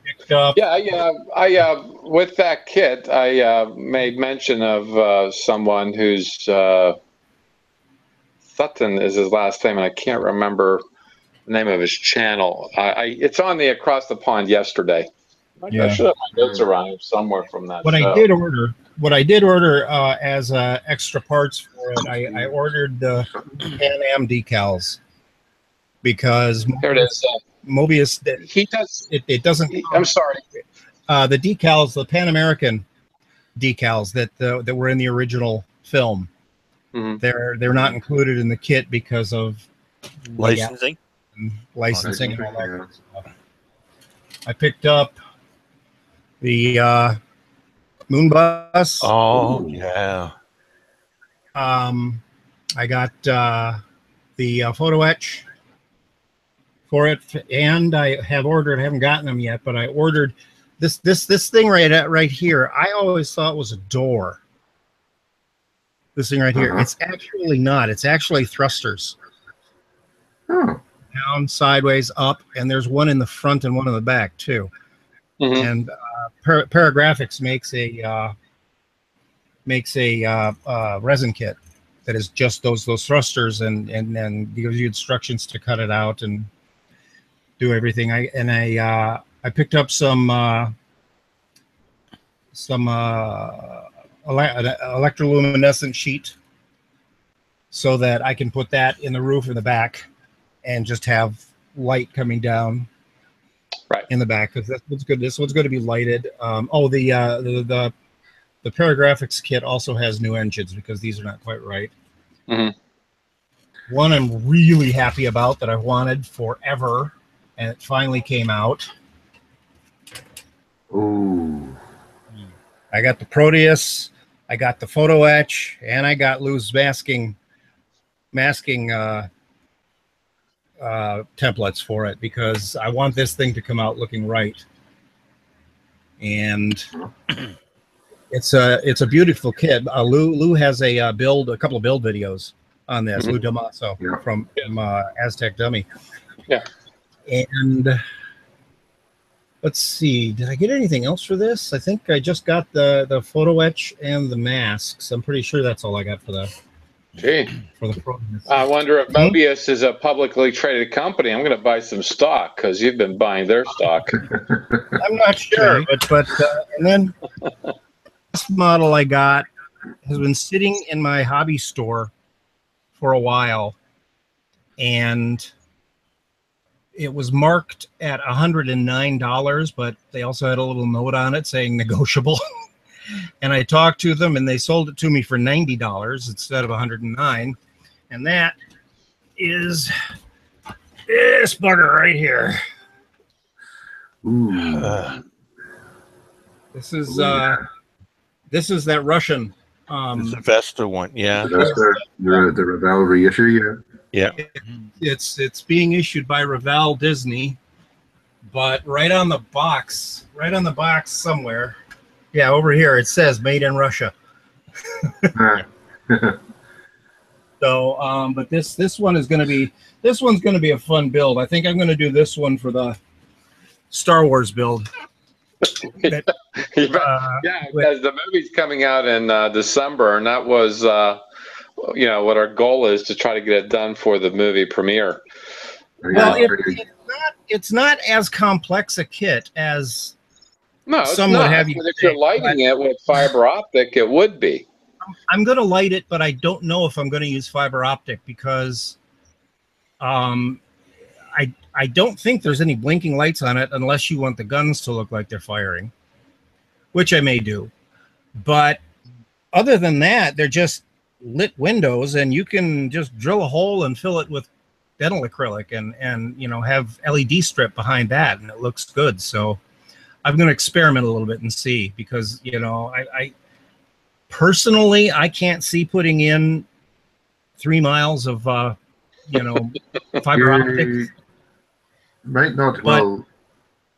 Picked up.
Yeah, I with that kit, I made mention of someone who's Sutton is his last name, and I can't remember the name of his channel. It's on the Across the Pond yesterday.
Yeah.
I should have my notes around here somewhere from that.
What
show.
I did order as extra parts for it, I ordered the Pan Am decals because
There it is.
Mobius.
He does.
It doesn't.
I'm sorry.
The decals, the Pan American decals that were in the original film, they're not included in the kit because of
Licensing.
Licensing and all that stuff. I picked up the Moon Bus.
Oh, yeah.
I got the photo etch for it, and I have ordered. I haven't gotten them yet, but I ordered this thing right here. I always thought was a door. This thing right here. It's actually not. It's actually thrusters.
Oh.
Down, sideways, up, and there's one in the front and one in the back too. And Paragraphics makes a resin kit that is just those thrusters, and gives you instructions to cut it out and do everything. I picked up some electroluminescent sheet so that I can put that in the roof in the back and just have light coming down in the back, because this one's good. This one's going to be lighted. The Paragraphics kit also has new engines because these are not quite right. One I'm really happy about that I've wanted forever, and it finally came out.
Ooh.
I got the Proteus, I got the photo etch, and I got Lou's masking templates for it because I want this thing to come out looking right. And it's a beautiful kit. Lou has a couple of build videos on this. Lou Damaso from Aztec Dummy.
Yeah.
And let's see, did I get anything else for this? I think I just got the photo etch and the masks. I'm pretty sure that's all I got for that.
Gee.
For the Proteus.
I wonder if Mobius is a publicly traded company. I'm going to buy some stock because you've been buying their stock.
I'm not sure, but and then this model I got has been sitting in my hobby store for a while, and it was marked at $109, but they also had a little note on it saying negotiable. And I talked to them, and they sold it to me for $90 instead of $109. And that is this bugger right here. This is that Russian.
It's the Vesta one, yeah.
The Randal reissue,
yeah.
It's being issued by Randal Disney, but right on the box somewhere. Yeah, over here it says "Made in Russia." So, but this one is going to be a fun build. I think I'm going to do this one for the Star Wars build.
Yeah, because the movie's coming out in December, and that was what our goal is, to try to get it done for the movie premiere.
Well, it's not as complex a kit as.
No, it's not. But if you're lighting it with fiber optic, it would be.
I'm going to light it, but I don't know if I'm going to use fiber optic because I don't think there's any blinking lights on it unless you want the guns to look like they're firing, which I may do. But other than that, they're just lit windows, and you can just drill a hole and fill it with dental acrylic and have LED strip behind that, and it looks good. So I'm going to experiment a little bit and see, because I personally I can't see putting in 3 miles of fiber optic
Might not. Well,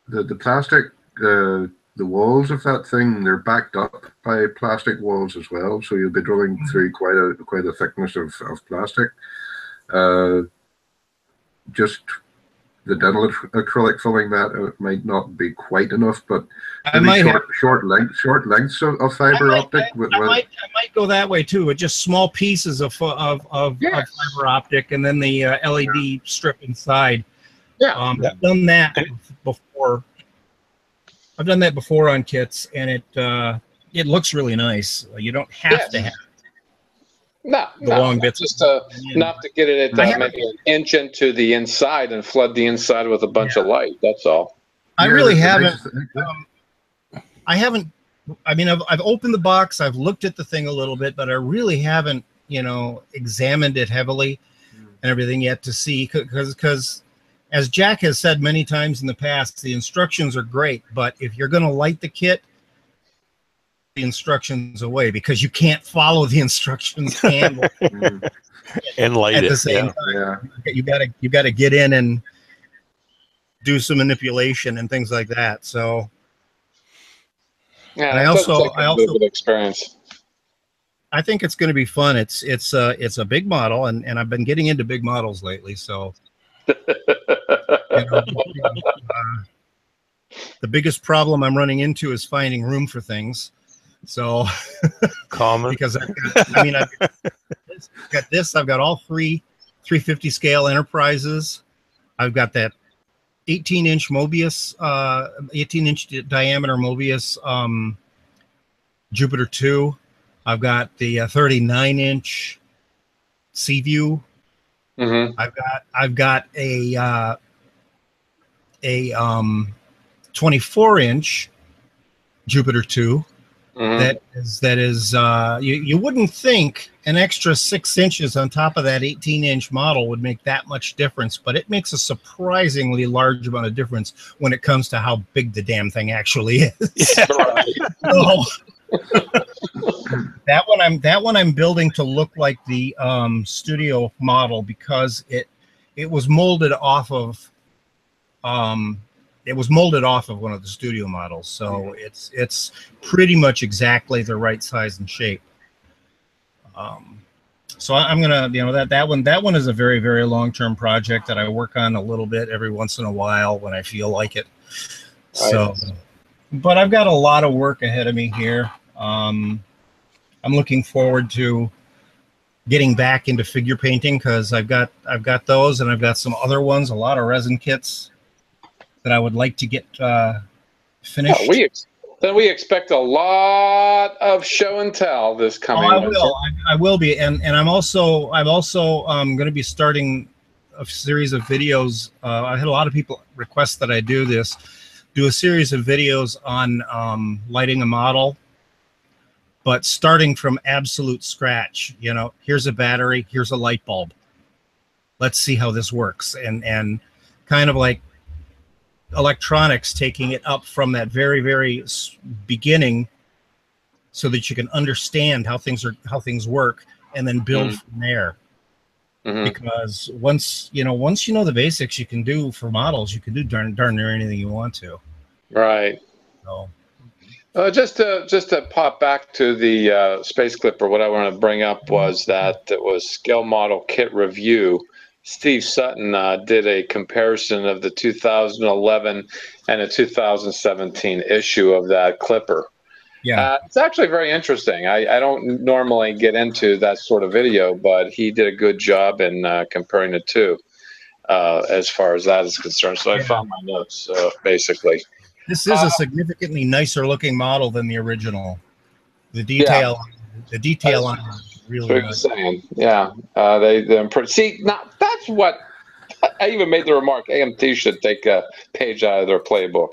the plastic, the walls of that thing, they're backed up by plastic walls as well. So you'll be drilling through quite a thickness of plastic. Just the dental acrylic filling that might not be quite enough, but short lengths of fiber optic.
I might go that way too, with just small pieces of fiber optic, and then the LED strip inside.
Yeah,
I've done that before. I've done that before on kits, and it looks really nice. You don't have to have long bits.
Just enough to get it at maybe an inch into the inside and flood the inside with a bunch of light. That's all.
I really haven't. I haven't. I mean, I've opened the box. I've looked at the thing a little bit, but I really haven't, examined it heavily and everything yet to see, because as Jack has said many times in the past, the instructions are great, but if you're going to light the kit, the instructions away, because you can't follow the instructions and
light
at
it
the same time. You got to get in and do some manipulation and things like that. So
yeah,
I also
experience.
I think it's going to be fun. It's a big model, and I've been getting into big models lately. So the biggest problem I'm running into is finding room for things. So
common,
because I've got this. I've got all three 350 scale Enterprises. I've got that 18-inch Mobius, 18-inch diameter Mobius Jupiter 2. I've got the 39-inch Seaview. I've got a 24-inch Jupiter 2. That is you wouldn't think an extra 6 inches on top of that 18-inch model would make that much difference, but it makes a surprisingly large amount of difference when it comes to how big the damn thing actually is. Yeah. So, that one I'm building to look like the studio model, because it was molded off of one of the studio models, so it's pretty much exactly the right size and shape. So I'm gonna, that one is a very, very long-term project that I work on a little bit every once in a while when I feel like it. So, but I've got a lot of work ahead of me here. I'm looking forward to getting back into figure painting, because I've got those, and I've got some other ones, a lot of resin kits that I would like to get finished.
Yeah, we expect a lot of show and tell this coming.
I will be, and I'm also going to be starting a series of videos. I had a lot of people request that I do a series of videos on lighting a model, but starting from absolute scratch. Here's a battery, here's a light bulb. Let's see how this works, and kind of like electronics, taking it up from that very, very beginning, so that you can understand how things work, and then build from there. Because once you know the basics, you can do for models, you can do darn near anything you want to.
Right.
So
just to pop back to the Space Clipper, what I want to bring up was that it was Scale Model Kit Review. Steve Sutton did a comparison of the 2011 and the 2017 issue of that Clipper.
Yeah,
it's actually very interesting. I don't normally get into that sort of video, but he did a good job in comparing the two as far as that is concerned. So I found my notes, basically.
This is a significantly nicer looking model than the original. The detail on it is really nice.
Saying. Yeah, they're pretty. See, now that's what I even made the remark. AMT should take a page out of their playbook.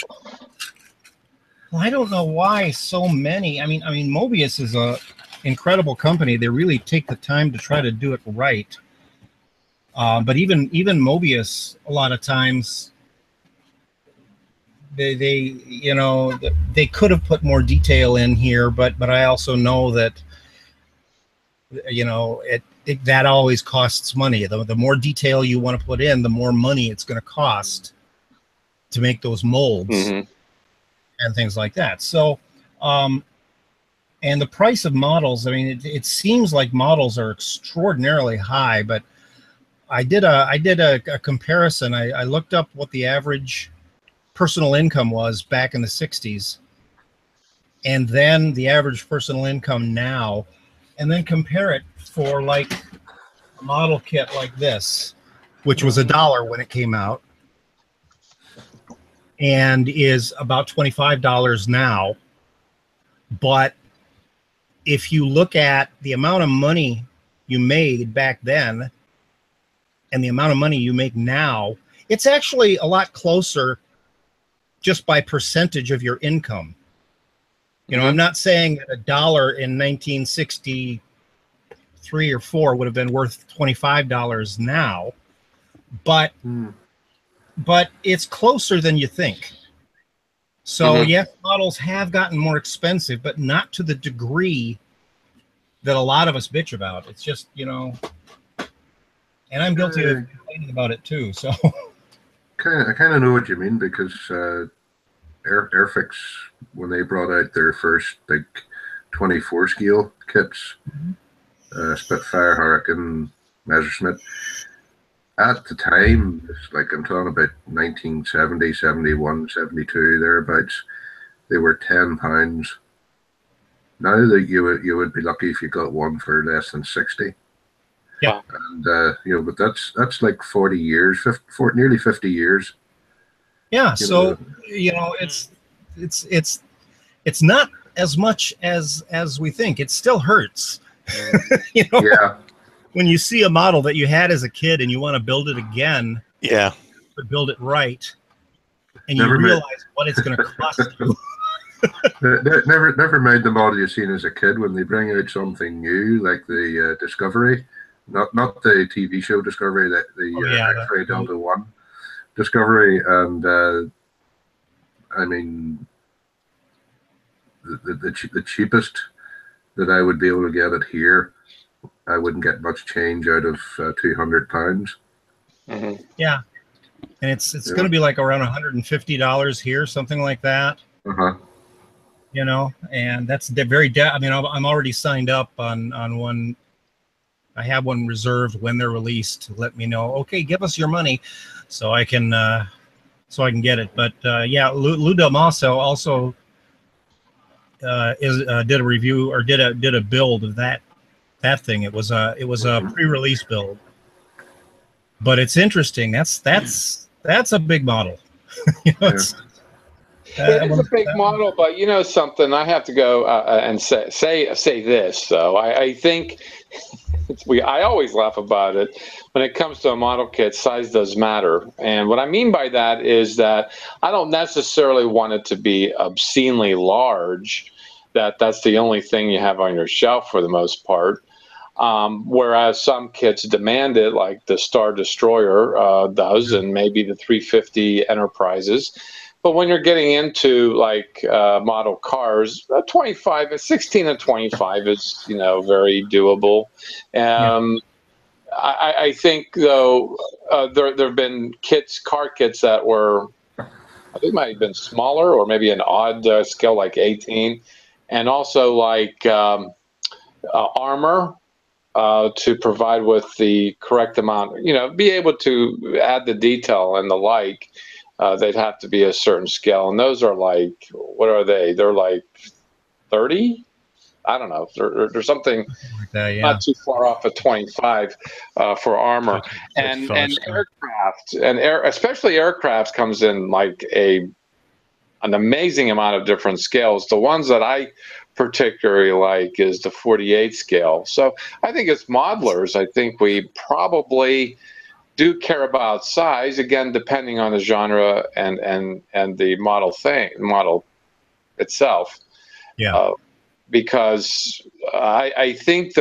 Well, I don't know why so many. I mean, Mobius is a incredible company. They really take the time to try to do it right. But even Mobius, a lot of times, they could have put more detail in here. But I also know that that always costs money. The more detail you want to put in, the more money it's going to cost. to make those molds and things like that. So, and the price of models, I mean, it seems like models are extraordinarily high, but I did a comparison. I looked up what the average personal income was back in the 60s, and then the average personal income now, and then compare it for like a model kit like this, which was $1 when it came out, and is about $25 now. But if you look at the amount of money you made back then and the amount of money you make now, it's actually a lot closer just by percentage of your income. You know, I'm not saying that $1 in 1963 or 4 would have been worth $25 now, but it's closer than you think. So yes, models have gotten more expensive, but not to the degree that a lot of us bitch about. It's just, you know, and I'm guilty of complaining about it too. So
I kind of know what you mean, because Airfix, when they brought out their first big 24 scale kits, Spitfire, Hurricane, Messerschmitt, at the time, it's like I'm talking about 1970, 71, 72, thereabouts, they were £10. Now that you would be lucky if you got one for less than 60.
Yeah,
and you know, but that's like 40 years, nearly 50 years.
Yeah, so you know, it's not as much as we think. It still hurts. You know, when you see a model that you had as a kid and you want to build it again, but build it right, and you realize what it's going to cost you.
Never mind the model you've seen as a kid. When they bring out something new, like the Discovery, not the TV show Discovery, the X-Ray Delta 1 Discovery, and I mean, the cheapest that I would be able to get it here, I wouldn't get much change out of £200.
Yeah, and it's going to be like around $150 here, something like that. You know, and that's very. I mean, I'm already signed up on one. I have one reserved when they're released. Let me know. Okay, give us your money, so I can get it. But yeah, Lou Del Maso also did a review, or did a build of that thing. It was a pre-release build, but it's interesting. That's a big model. You know,
it is a big model, but you know something, I have to go and say this. So I think I always laugh about it. When it comes to a model kit, size does matter. And what I mean by that is that I don't necessarily want it to be obscenely large, that's the only thing you have on your shelf for the most part. Whereas some kits demand it, like the Star Destroyer does, and maybe the 350 Enterprises. But when you're getting into like model cars, 16 and 25 is, you know, very doable. I think though there have been car kits that were, I think might have been smaller, or maybe an odd scale like 18, and also like armor to provide with the correct amount, you know, be able to add the detail and the like. They'd have to be a certain scale, and those are like, what are they? They're like 30. I don't know. There's something like that, not too far off of 25 for armor, and aircraft, and especially aircraft comes in like an amazing amount of different scales. The ones that I particularly like is the 48 scale. So I think as modelers, I think we probably do care about size, again, depending on the genre and the model itself. Because I think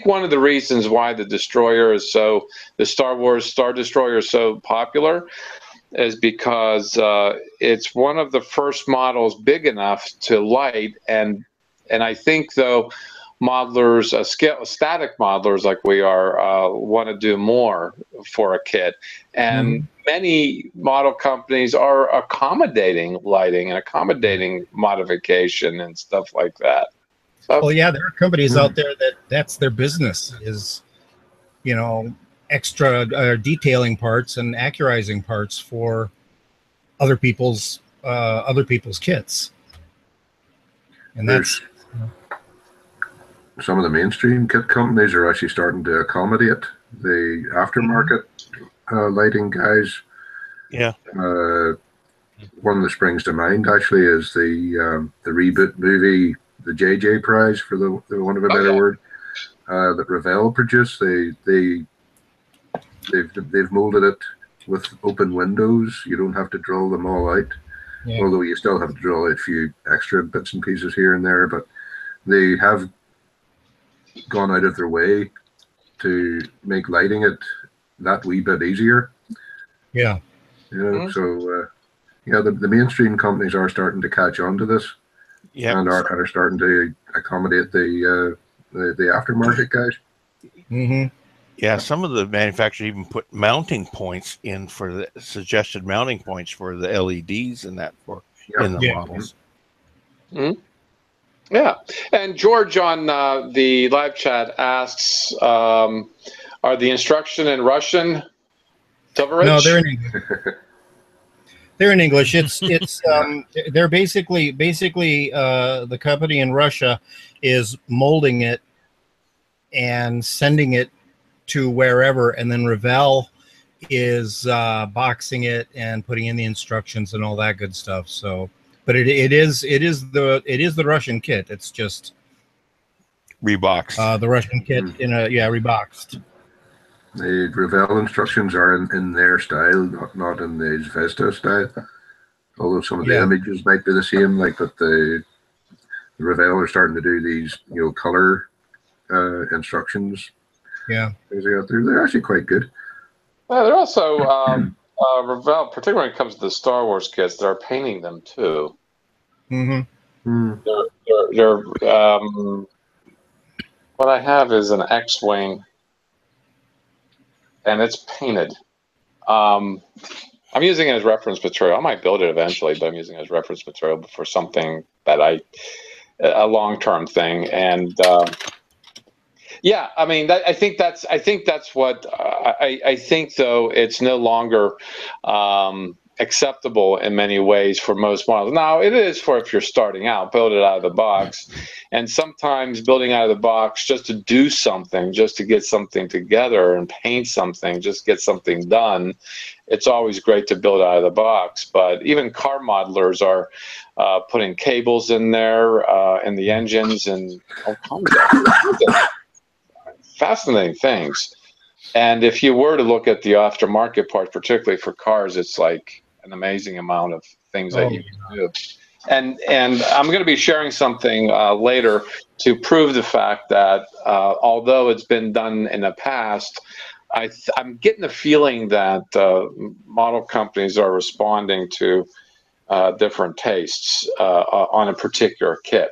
one of the reasons why the Star Wars Star Destroyer is so popular is because it's one of the first models big enough to light, and I think though modelers, static modelers like we are, want to do more for a kit. And many model companies are accommodating lighting and accommodating modification and stuff like that. So,
well, yeah, there are companies out there that's their business is, you know, extra detailing parts and accurizing parts for other people's kits. And that's
some of the mainstream kit companies are actually starting to accommodate the aftermarket lighting guys.
Yeah.
One that springs to mind actually is the reboot movie, the JJ Prize, for the want of a better word, that Revell produced. They've molded it with open windows. You don't have to drill them all out, although you still have to drill out a few extra bits and pieces here and there. But they have gone out of their way to make lighting it that wee bit easier.
Yeah.
You know, so the mainstream companies are starting to catch on to this, and are starting to accommodate the aftermarket guys.
Yeah, some of the manufacturers even put mounting points in for the suggested mounting points for the LEDs and that in the models.
Yeah, and George on the live chat asks, are the instruction in Russian?
No, they're in English. They're in English. It's they're basically the company in Russia is molding it and sending it to wherever, and then Revell is boxing it and putting in the instructions and all that good stuff. So, but it is the Russian kit. It's just
reboxed.
The Russian kit reboxed.
The Revell instructions are in their style, not in the Vesta style. Although some of the images might be the same, but the Revell are starting to do these, color instructions.
Yeah,
they're actually quite good.
Yeah, they're also Revell, particularly when it comes to the Star Wars kits, they're painting them too. They're what I have is an X-wing, and it's painted. I'm using it as reference material. I might build it eventually, but I'm using it as reference material for something that a long-term thing. And I mean, I think that's what I think. Though it's no longer acceptable in many ways for most models. Now it is for if you're starting out, build it out of the box, and sometimes building out of the box just to do something, just to get something together and paint something, just get something done. It's always great to build out of the box. But even car modelers are putting cables in there in the engines and all kinds of fascinating things. And if you were to look at the aftermarket parts, particularly for cars, it's like an amazing amount of things that you can do. And I'm going to be sharing something later to prove the fact that although it's been done in the past, I'm getting the feeling that model companies are responding to different tastes on a particular kit.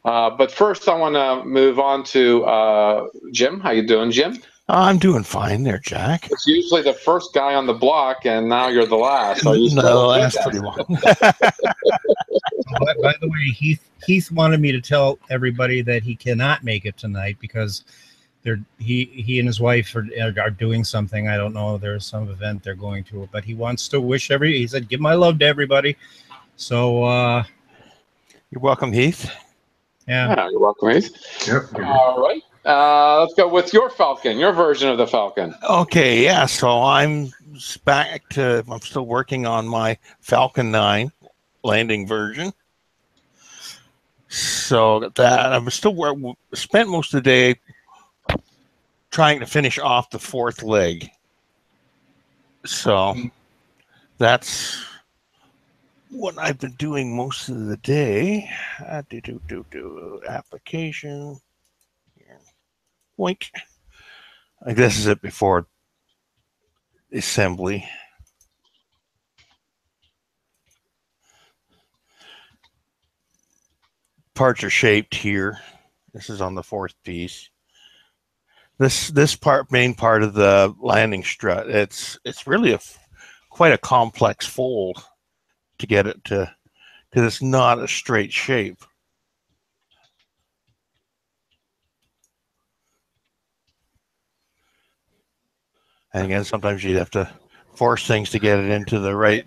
But first, I want to move on to Jim. How you doing, Jim?
I'm doing fine there, Jack.
It's usually the first guy on the block, and now you're the last.
No, the last pretty long.
By the way, Heath wanted me to tell everybody that he cannot make it tonight because he and his wife are doing something. I don't know. There's some event they're going to, but he wants to wish he said, give my love to everybody. So
you're welcome, Heath.
Yeah,
you're welcome, Heath.
Yep.
All right. Let's go with your Falcon, your version of the Falcon.
Okay, yeah. So I'm still working on my Falcon 9 landing version. So that I'm still spent most of the day trying to finish off the fourth leg. So that's what I've been doing most of the day. Application. Boink. I guess this is it before assembly. Parts are shaped here This is on the fourth piece. This main part of the landing strut, it's really quite a complex fold to get it to, because it's not a straight shape. And again, sometimes you'd have to force things to get it into the right.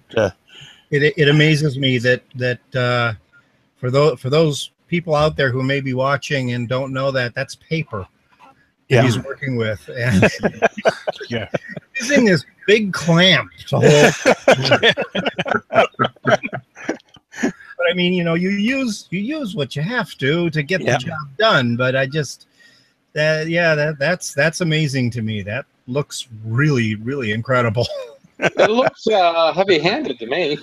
It amazes me that for those people out there who may be watching and don't know that's paper that he's working with, and
yeah,
using this big clamp to hold. But I mean, you use what you have to get the job done. But I just that's amazing to me. That looks really, really incredible.
It looks heavy-handed to me.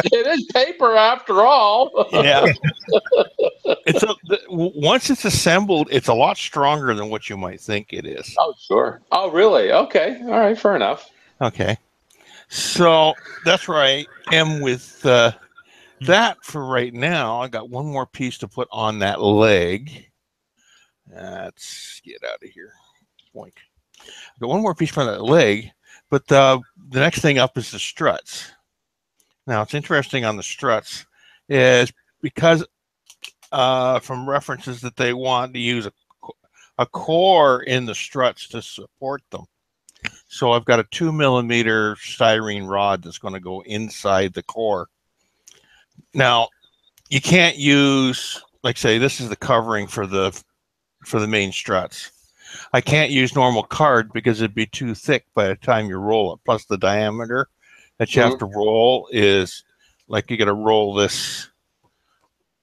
It is paper after all.
Yeah. Once it's assembled, it's a lot stronger than what you might think it is.
Oh, sure. Oh, really? Okay. All right. Fair enough.
Okay. So that's where I am with that for right now. I got one more piece to put on that leg. Let's get out of here. Boink. I got one more piece for that leg, but the next thing up is the struts. Now, it's interesting on the struts is because from references that they want to use a core in the struts to support them. So I've got a 2mm styrene rod that's going to go inside the core. Now, you can't use, like say, this is the covering for the main struts. I can't use normal card because it'd be too thick by the time you roll it. Plus the diameter that you have to roll is like you got to roll this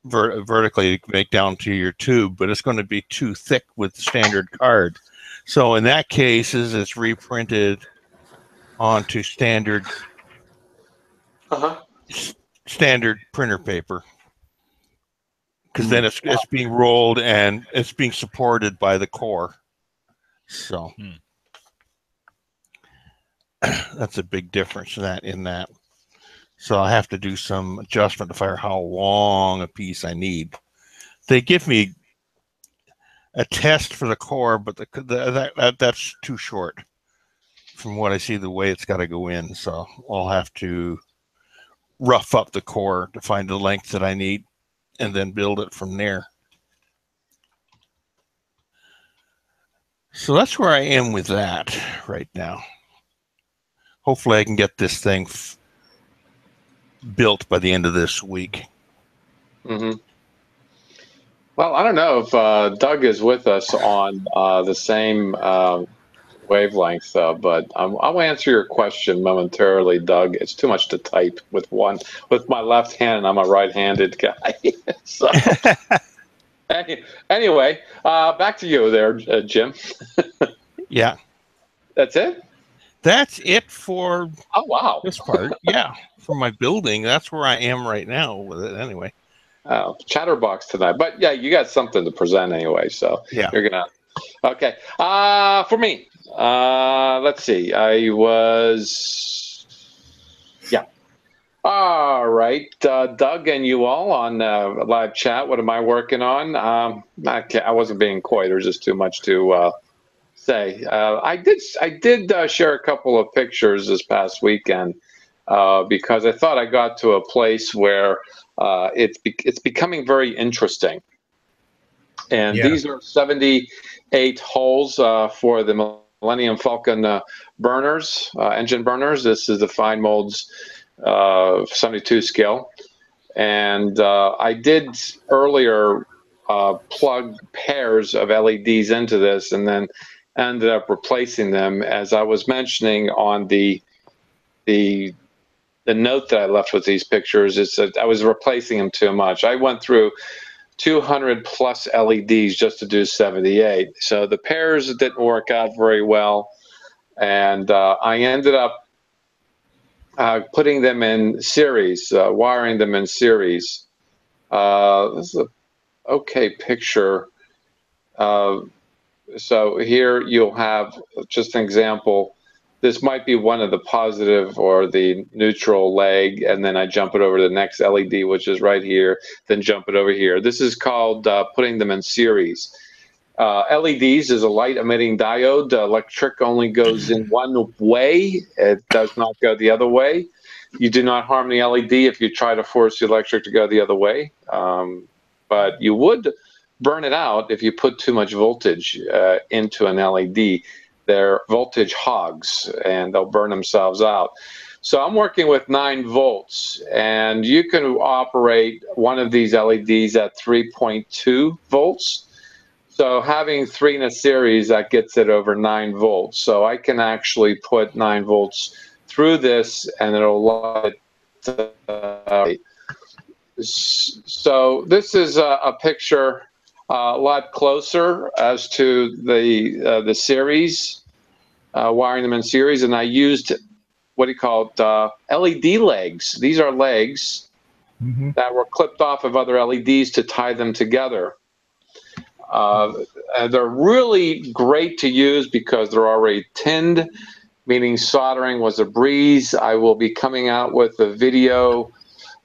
vertically to make down to your tube, but it's going to be too thick with standard card. So in that case, it's reprinted onto standard standard printer paper, because then it's being rolled and it's being supported by the core. So that's a big difference in that. So I have to do some adjustment to figure how long a piece I need. They give me a test for the core, but that's too short from what I see the way it's got to go in. So I'll have to rough up the core to find the length that I need and then build it from there. So that's where I am with that right now. Hopefully I can get this thing built by the end of this week.
Mm-hmm. Well, I don't know if Doug is with us on the same wavelength, but I'll answer your question momentarily, Doug. It's too much to type with my left hand, and I'm a right-handed guy. So, anyway, back to you there, Jim.
Yeah.
That's it?
That's it for
this
part. Yeah, for my building. That's where I am right now with it anyway.
Chatterbox tonight. But yeah, you got something to present anyway, so
yeah.
You're going to... Okay. For me, let's see. I was... Yeah. All right. Doug and you all on live chat. What am I working on? I wasn't being coy. There's just too much to... say. I did share a couple of pictures this past weekend because I thought I got to a place where it's becoming very interesting. And these are 78 holes for the Millennium Falcon burners, engine burners. This is the fine molds 72 scale. And I did earlier plug pairs of LEDs into this and then ended up replacing them. As I was mentioning on the note that I left with these pictures, is that I was replacing them too much. I went through 200 plus LEDs just to do 78. So the pairs didn't work out very well. And I ended up putting them in series, wiring them in series. This is a okay picture. So here you'll have just an example this might be one of the positive or the neutral leg, and then I jump it over to the next LED, which is right here, then jump it over here. This is called putting them in series. LEDs is a light emitting diode. Electric only goes in one way. It does not go the other way. You do not harm the LED if you try to force the electric to go the other way. But you would burn it out if you put too much voltage into an LED. They're voltage hogs, and they'll burn themselves out. So I'm working with 9 volts, and you can operate one of these LEDs at 3.2 volts. So having 3 in a series, that gets it over 9 volts. So I can actually put 9 volts through this, and it'll light. So this is a picture a lot closer as to the series, wiring them in series, and I used what do you call it, LED legs. These are legs that were clipped off of other LEDs to tie them together. They're really great to use because they're already tinned, meaning soldering was a breeze. I will be coming out with a video,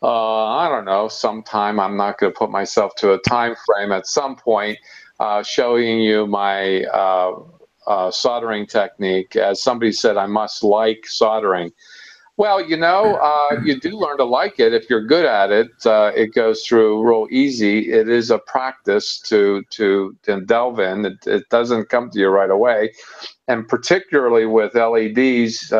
I don't know, sometime. I'm not going to put myself to a time frame at some point, showing you my soldering technique. As somebody said, I must like soldering. Well, you know, you do learn to like it. If you're good at it, it goes through real easy. It is a practice to delve in. It doesn't come to you right away. And particularly with LEDs,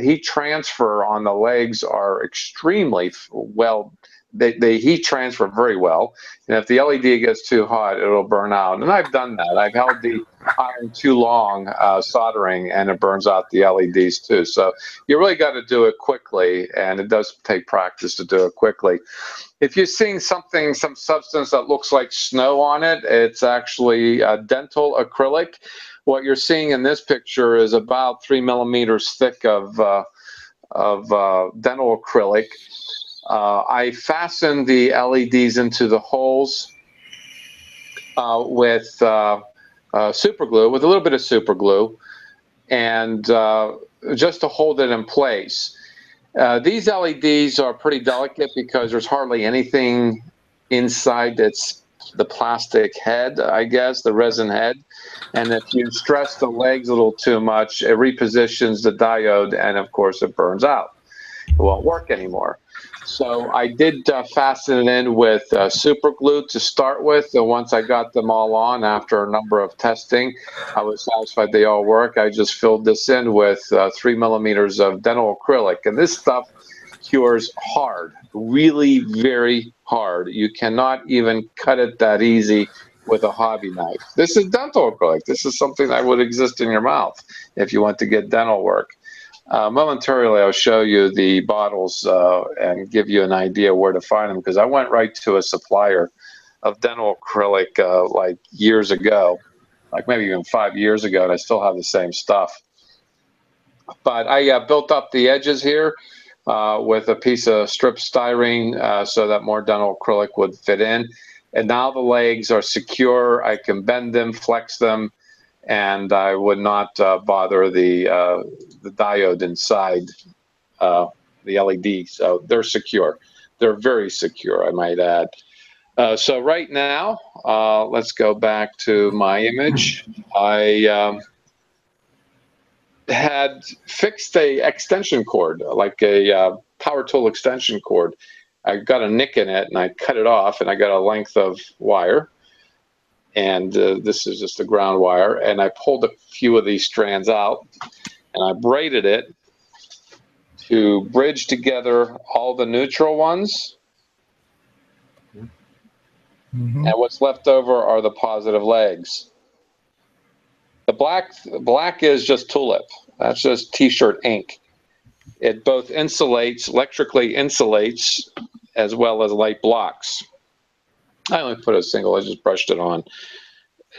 heat transfer on the legs are extremely well. They heat transfer very well. And if the LED gets too hot, it'll burn out. And I've done that. I've held the iron too long soldering, and it burns out the LEDs too. So you really got to do it quickly, and it does take practice to do it quickly. If you're seeing something, some substance that looks like snow on it, it's actually dental acrylic. What you're seeing in this picture is about 3 millimeters thick of dental acrylic. I fastened the LEDs into the holes with super glue, with a little bit of super glue, and just to hold it in place. These LEDs are pretty delicate because there's hardly anything inside that's the plastic head, I guess, the resin head. And if you stress the legs a little too much, it repositions the diode, and of course it burns out. It won't work anymore. So I did fasten it in with super glue to start with, and once I got them all on after a number of testing, I was satisfied they all work. I just filled this in with 3 millimeters of dental acrylic, and this stuff cures hard, really very hard. You cannot even cut it that easy with a hobby knife. This is dental acrylic. This is something that would exist in your mouth if you want to get dental work. Momentarily, I'll show you the bottles and give you an idea where to find them, because I went right to a supplier of dental acrylic like years ago, like maybe even 5 years ago, and I still have the same stuff. But I built up the edges here with a piece of strip styrene so that more dental acrylic would fit in. And now the legs are secure. I can bend them, flex them, and I would not bother the diode inside the LED. So they're secure. They're very secure, I might add. So right now, let's go back to my image. I had fixed a extension cord, like a power tool extension cord. I got a nick in it, and I cut it off, and I got a length of wire. And this is just the ground wire, and I pulled a few of these strands out, and I braided it to bridge together all the neutral ones, and what's left over are the positive legs. The black is just tulip. That's just t-shirt ink. It both insulates, electrically insulates, as well as light blocks. I only put a single, I just brushed it on,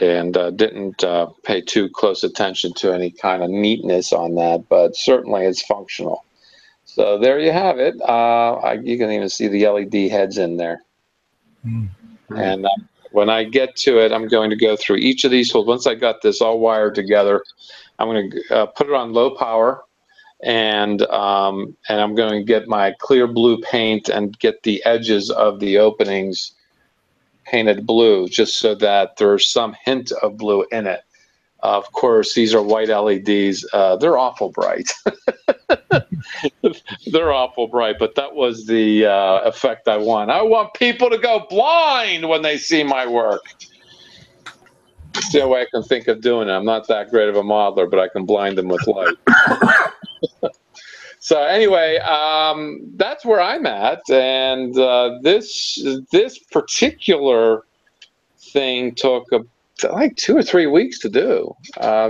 and didn't pay too close attention to any kind of neatness on that, but certainly it's functional. So there you have it. You can even see the LED heads in there. And when I get to it, I'm going to go through each of these holes. Once I got this all wired together, I'm going to put it on low power, and I'm going to get my clear blue paint and get the edges of the openings painted blue, just so that there's some hint of blue in it. Of course, these are white LEDs. They're awful bright. They're awful bright, but that was the effect I want. I want people to go blind when they see my work. It's the only way I can think of doing it. I'm not that great of a modeler, but I can blind them with light. So anyway, that's where I'm at, and this particular thing took like 2 or 3 weeks to do,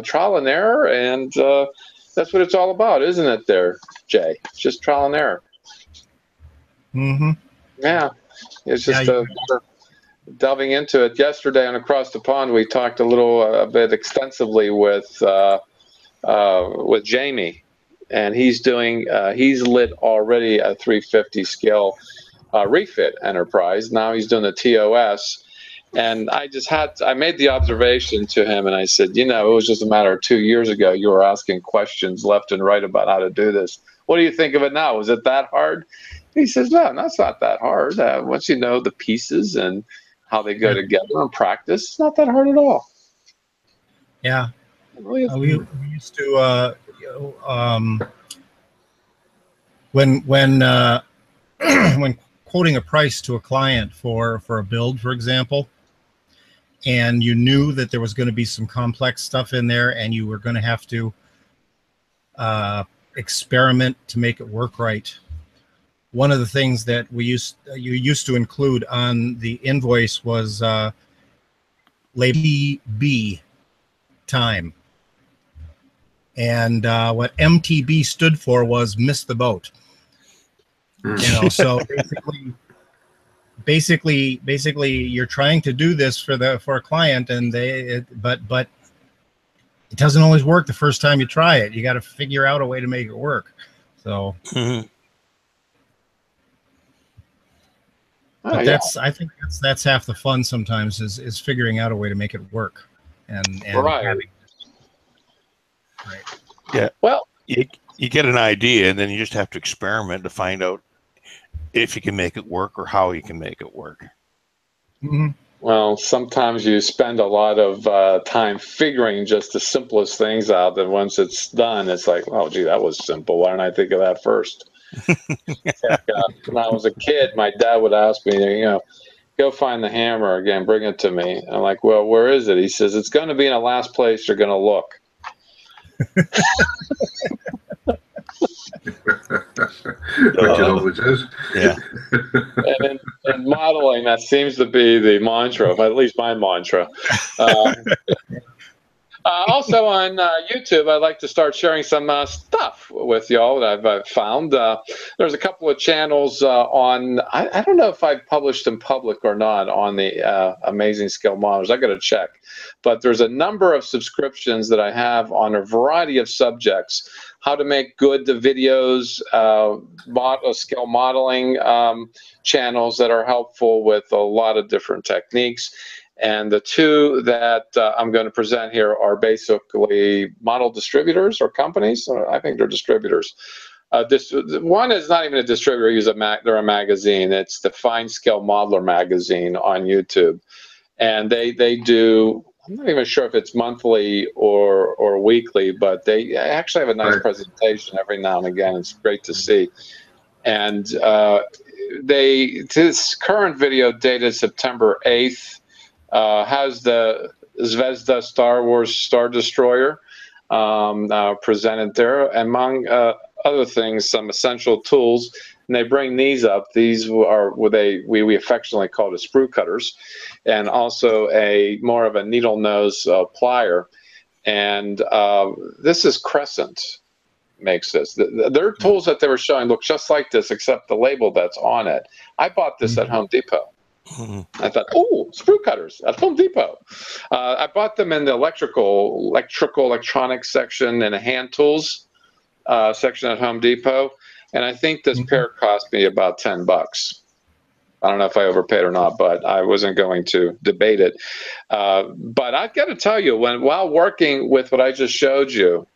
trial and error, and that's what it's all about, isn't it? There, Jay, it's just trial and error.
Mm-hmm.
Yeah, it's just delving into it. Yesterday on Across the Pond, we talked a bit extensively with Jamie. And he's lit already a 350 scale refit enterprise. Now he's doing the TOS. And I made the observation to him, and I said, it was just a matter of 2 years ago, you were asking questions left and right about how to do this. What do you think of it now? Was it that hard? He says, no, that's not that hard. Once you know the pieces and how they go together and practice, it's not that hard at all.
Yeah. We used to, when when quoting a price to a client for a build, for example, and you knew that there was going to be some complex stuff in there, and you were going to have to experiment to make it work right. One of the things that you used to include on the invoice was label B time. And what MTB stood for was miss the boat. So basically you're trying to do this for a client, and but it doesn't always work the first time you try it. You got to figure out a way to make it work. So but I think that's half the fun sometimes is figuring out a way to make it work and having. Right.
Yeah. Well, you get an idea, and then you just have to experiment to find out if you can make it work or how you can make it work.
Mm-hmm.
Well, sometimes you spend a lot of time figuring just the simplest things out. That once it's done, it's like, oh, gee, that was simple. Why didn't I think of that first? When I was a kid, my dad would ask me, go find the hammer again, bring it to me. I'm like, well, where is it? He says, it's going to be in the last place you're going to look.
Which it always is.
Yeah.
And in modeling, that seems to be the mantra, at least my mantra. Also on YouTube, I'd like to start sharing some stuff with y'all that I've found. There's a couple of channels on, I don't know if I've published in public or not on the Amazing Scale Modelers. I got to check. But there's a number of subscriptions that I have on a variety of subjects. How to make good videos, scale modeling channels that are helpful with a lot of different techniques. And the two that I'm going to present here are basically model distributors or companies. I think they're distributors. One is not even a distributor. They're a magazine. It's the Fine Scale Modeler magazine on YouTube. And they do, I'm not even sure if it's monthly or weekly, but they actually have a nice presentation every now and again. It's great to see. And this current video dated September 8th, has the Zvezda Star Wars Star Destroyer presented there, among other things, some essential tools. And they bring these up. These are what we affectionately call the sprue cutters, and also more of a needle nose plier. And this is Crescent makes this. Their tools that they were showing look just like this, except the label that's on it. I bought this at Home Depot. I thought, oh, sprue cutters at Home Depot. I bought them in the electronics section and a hand tools section at Home Depot, and I think this pair cost me about $10. I don't know if I overpaid or not, but I wasn't going to debate it. But I've got to tell you, while working with what I just showed you,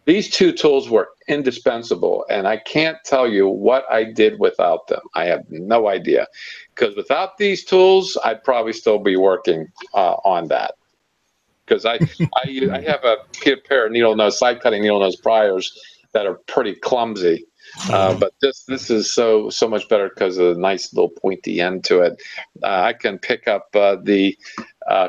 These two tools were indispensable, and I can't tell you what I did without them. I have no idea, because without these tools, I'd probably still be working on that. Because I have a pair of needle nose, side cutting needle nose pliers that are pretty clumsy, but this is so much better because of the nice little pointy end to it. I can pick up the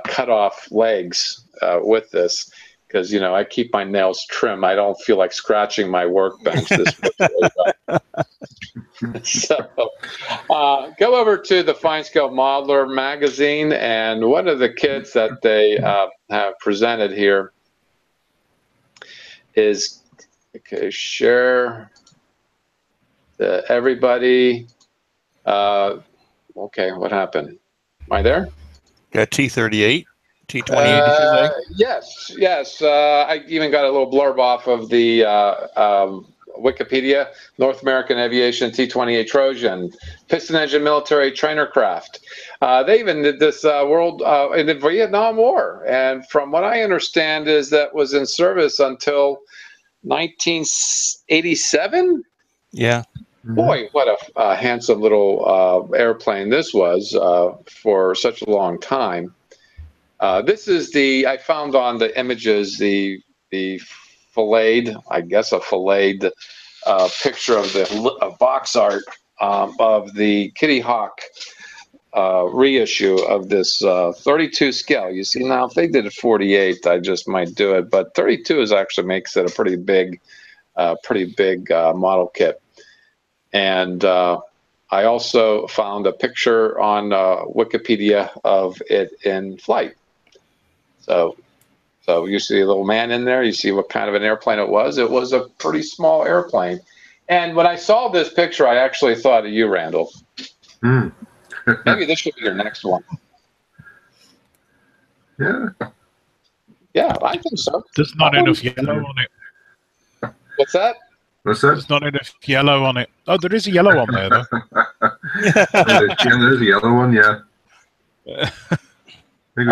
cut off legs with this. Because, you know, I keep my nails trim. I don't feel like scratching my workbench. This really well. So go over to the Fine Scale Modeler magazine, and one of the kits that they have presented here is, okay, share everybody. Okay, what happened? Am I there?
Got T38. T28,
yes. I even got a little blurb off of the Wikipedia. North American Aviation T-28 Trojan, piston engine military trainer craft. They even did this world in the Vietnam War, and from what I understand is that was in service until 1987.
Yeah.
Boy, what a handsome little airplane this was for such a long time. This is I found on the images, the filleted, I guess a filleted picture of the box art of the Kitty Hawk reissue of this 32 scale. You see, now if they did a 48, I just might do it, but 32 actually makes it a pretty big model kit. And I also found a picture on Wikipedia of it in flight. So you see a little man in there. You see what kind of an airplane it was. It was a pretty small airplane. And when I saw this picture, I actually thought of you, Randall. Maybe this should be your next one. Yeah, I think so.
There's not enough yellow on it.
What's that?
There's not enough yellow on it. Oh, there is a yellow on there, though.
There's a yellow one, yeah. I think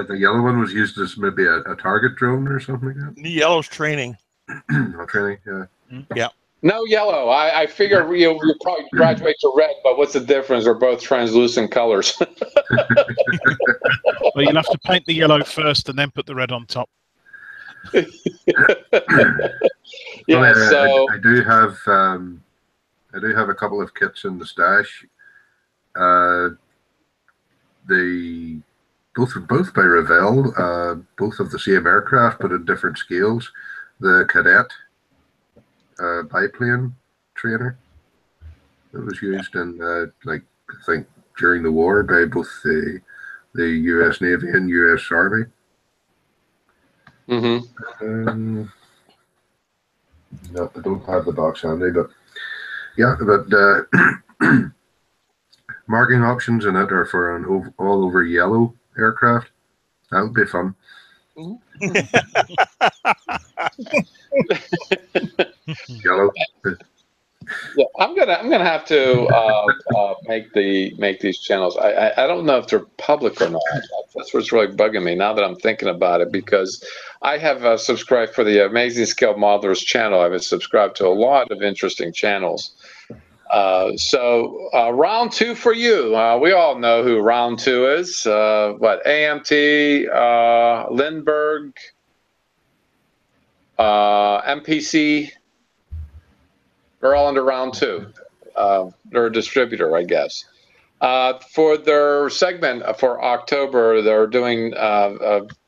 the yellow one was used as maybe a target drone or something like that.
The yellow's training.
Training, yeah.
Yeah.
No yellow. I figure you probably graduate to red, but what's the difference? They're both translucent colors.
Well, you'll have to paint the yellow first and then put the red on top.
Yeah.
Well, I do have a couple of kits in the stash. Both by Revell, both of the same aircraft, but at different scales. The Cadet biplane trainer that was used in, I think, during the war by both the U.S. Navy and U.S. Army. No, I don't have the box handy, but yeah, marking options in it are for an all-over yellow aircraft. That would be fun. Yellow.
Yeah, I'm gonna have to make these channels. I don't know if they're public or not. That's what's really bugging me now that I'm thinking about it, because I have subscribed for the Amazing Scale Modelers channel. I've been subscribed to a lot of interesting channels. So round two for you. We all know who round two is. AMT, Lindbergh, MPC. They're all under round two. They're a distributor, I guess. For their segment for October, they're doing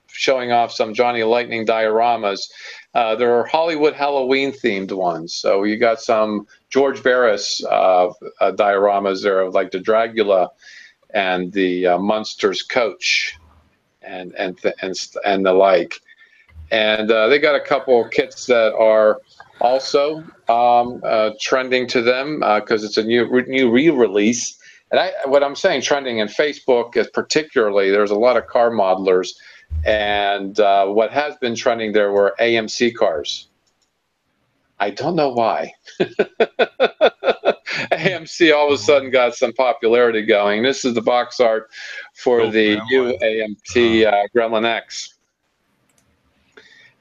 showing off some Johnny Lightning dioramas. There are Hollywood Halloween themed ones. So you got some George Barris dioramas there, like the Dracula and the Munsters coach, and the like. And they got a couple kits that are also trending to them because it's a new re-release. And what I'm saying, trending in Facebook is particularly, there's a lot of car modelers, and what has been trending there were AMC cars. I don't know why. AMC all of a sudden got some popularity going. This is the box art for the new AMT Gremlin X.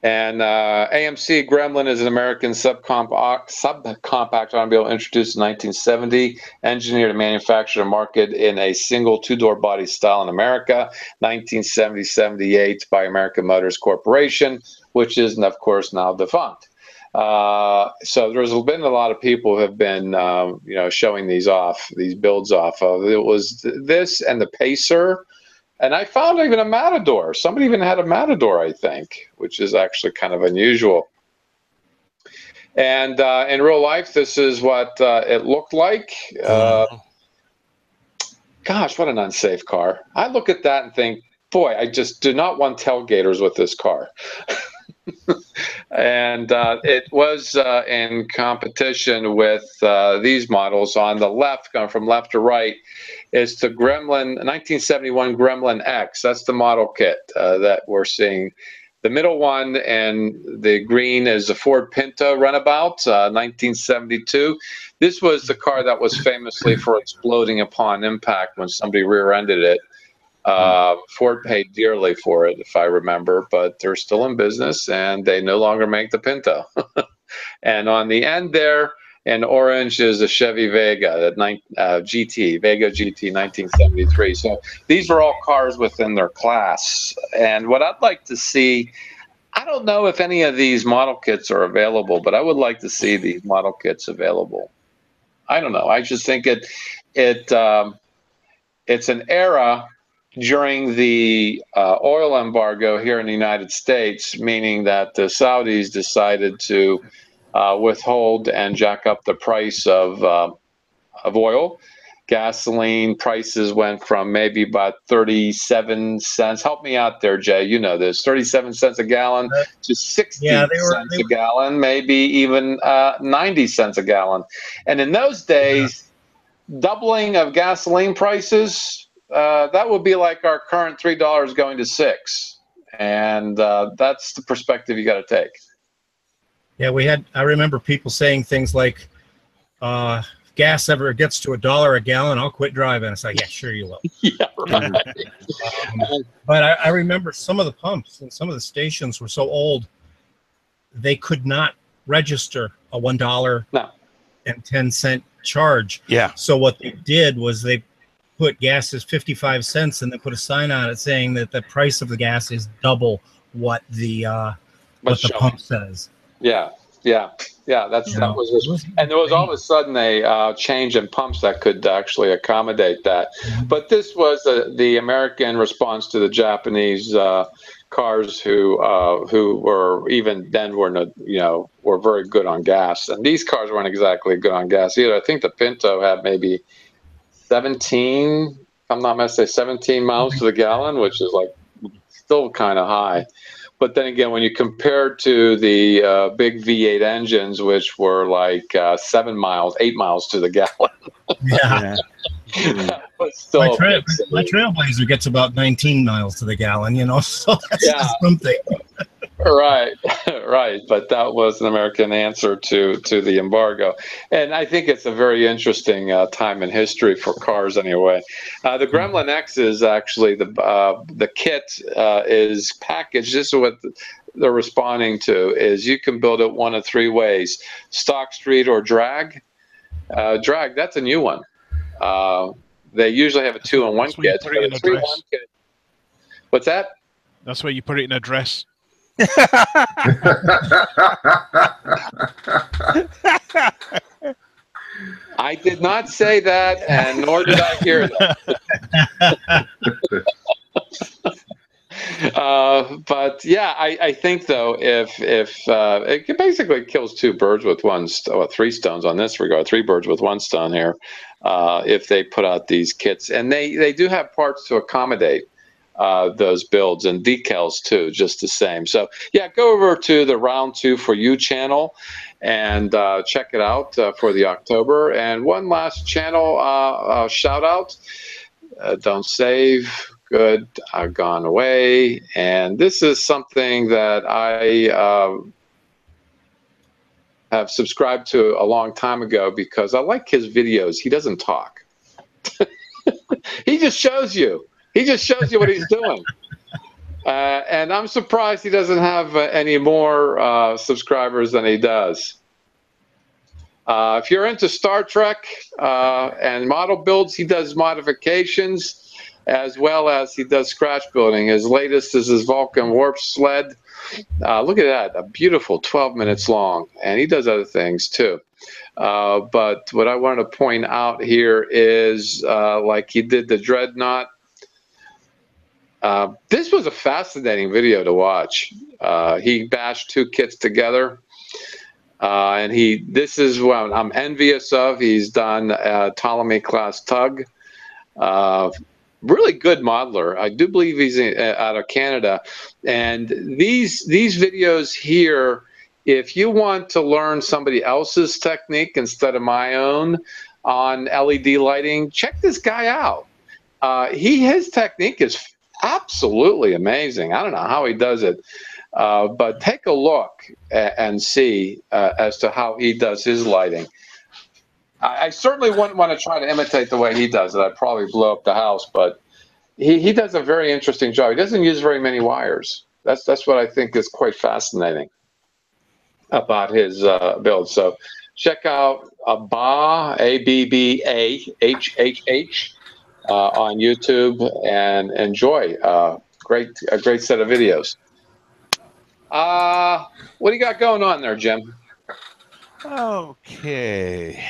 And AMC Gremlin is an American subcompact automobile introduced in 1970, engineered and manufactured and marketed in a single two-door body style in America, 1970-78 by American Motors Corporation, which is, of course, now defunct. So there's been a lot of people who have been, showing these builds off of. It was this and the Pacer. And I found even a Matador. Somebody even had a Matador, I think, which is actually kind of unusual. And in real life, this is what it looked like. Gosh, what an unsafe car. I look at that and think, boy, I just do not want tailgaters with this car. And it was in competition with these models. On the left, going from left to right, is the Gremlin 1971 Gremlin X. That's the model kit that we're seeing. The middle one and the green is a Ford Pinto Runabout, 1972. This was the car that was famously for exploding upon impact when somebody rear-ended it. Ford paid dearly for it, if I remember, but they're still in business and they no longer make the Pinto. And on the end there, in orange, is a Chevy Vega, Vega GT 1973. So these are all cars within their class. And what I'd like to see, I don't know if any of these model kits are available, but I would like to see these model kits available. I don't know. I just think it's an era during the oil embargo here in the United States, meaning that the Saudis decided to withhold and jack up the price of oil. Gasoline prices went from maybe about 37 cents. Help me out there, Jay. You know this. 37 cents a gallon to 60 cents a gallon, maybe even 90 cents a gallon. And in those days, doubling of gasoline prices, that would be like our current $3 going to $6. And that's the perspective you got to take.
Yeah, I remember people saying things like, gas ever gets to $1 a gallon, I'll quit driving. It's like, yeah, sure you will.
Yeah, right.
But I remember some of the pumps and some of the stations were so old, they could not register a $1.10 charge.
Yeah.
So what they did was they put gas as 55 cents and then put a sign on it saying that the price of the gas is double what the pump says.
Yeah. That was, and there was all of a sudden a change in pumps that could actually accommodate that. But this was the American response to the Japanese cars who were even then were very good on gas, and these cars weren't exactly good on gas either. I think the Pinto had maybe 17, if I'm not mistaken, 17 miles to the gallon, which is like still kind of high. But then again, when you compare to the big V8 engines, which were like 8 miles to the gallon.
Yeah.
But still,
my Trailblazer gets about 19 miles to the gallon, so that's just something.
Right. But that was an American answer to the embargo. And I think it's a very interesting time in history for cars anyway. The Gremlin X is actually the kit is packaged. This is what they're responding to, is you can build it one of three ways: stock, street, or drag. Drag, that's a new one. They usually have a 2-in-1 kit. But a 3-in-1 kit. What's that?
That's where you put it in a dress.
I did not say that, and nor did I hear that. But yeah, I think though, if it basically kills two birds with one stone, 3 stones on this regard, 3 birds with 1 stone here, if they put out these kits, and they do have parts to accommodate those builds and decals too, just the same. So yeah, go over to the Round 2 for You channel and check it out for the October. And one last channel shout out, Don't Save, Good, I've Gone Away. And this is something that I have subscribed to a long time ago because I like his videos. He doesn't talk. He just shows you. He just shows you what he's doing. And I'm surprised he doesn't have any more subscribers than he does. If you're into Star Trek and model builds, he does modifications as well as he does scratch building. His latest is his Vulcan warp sled. Look at that, a beautiful 12 minutes long. And he does other things too. But what I want to point out here is like he did the Dreadnought. This was a fascinating video to watch. He bashed two kits together. And this is what I'm envious of. He's done a Ptolemy class tug. Really good modeler. I do believe he's out of Canada. And these videos here, if you want to learn somebody else's technique instead of my own on LED lighting, check this guy out. His technique is absolutely amazing. I don't know how he does it. But take a look and see as to how he does his lighting. I certainly wouldn't want to try to imitate the way he does it. I'd probably blow up the house, but he does a very interesting job. He doesn't use very many wires. That's what I think is quite fascinating about his build. So check out Abba, ABBAHHH on YouTube and enjoy. A great set of videos. What do you got going on there, Jim?
Okay.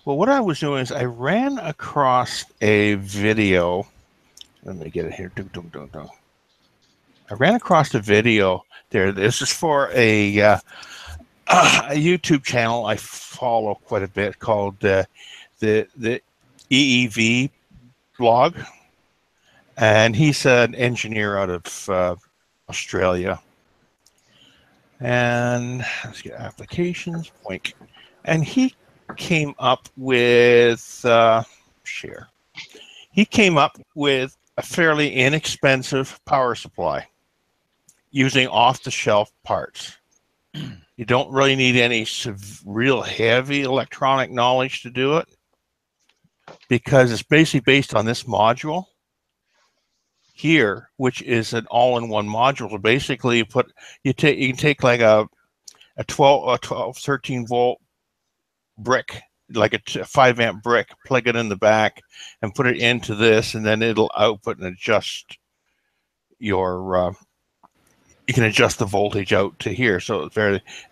Well, what I was doing is I ran across a video. Let me get it here. I ran across a video there. This is for a YouTube channel I follow quite a bit called the EEV blog, and he's an engineer out of Australia. And let's get applications, Poink. And he came up with share. He came up with a fairly inexpensive power supply using off-the-shelf parts. You don't really need any real heavy electronic knowledge to do it because it's basically based on this module here, which is an all-in-one module. So basically, you can take like a 13 volt brick, like a 5 amp brick, plug it in the back, and put it into this, and then it'll output and adjust your. You can adjust the voltage out to here. So it's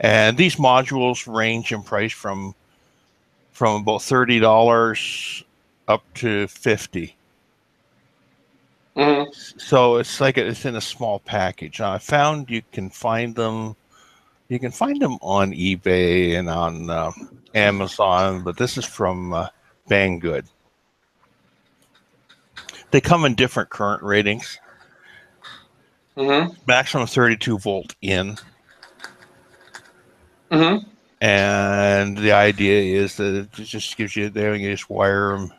and these modules range in price from about $30 up to $50. Mm-hmm. So it's like it's in a small package. I found you can find them. You can find them on eBay and on Amazon, but this is from Banggood. They come in different current ratings. Mm-hmm. Maximum 32 volt in. Mm-hmm. And the idea is that it just gives you there. You just wire them,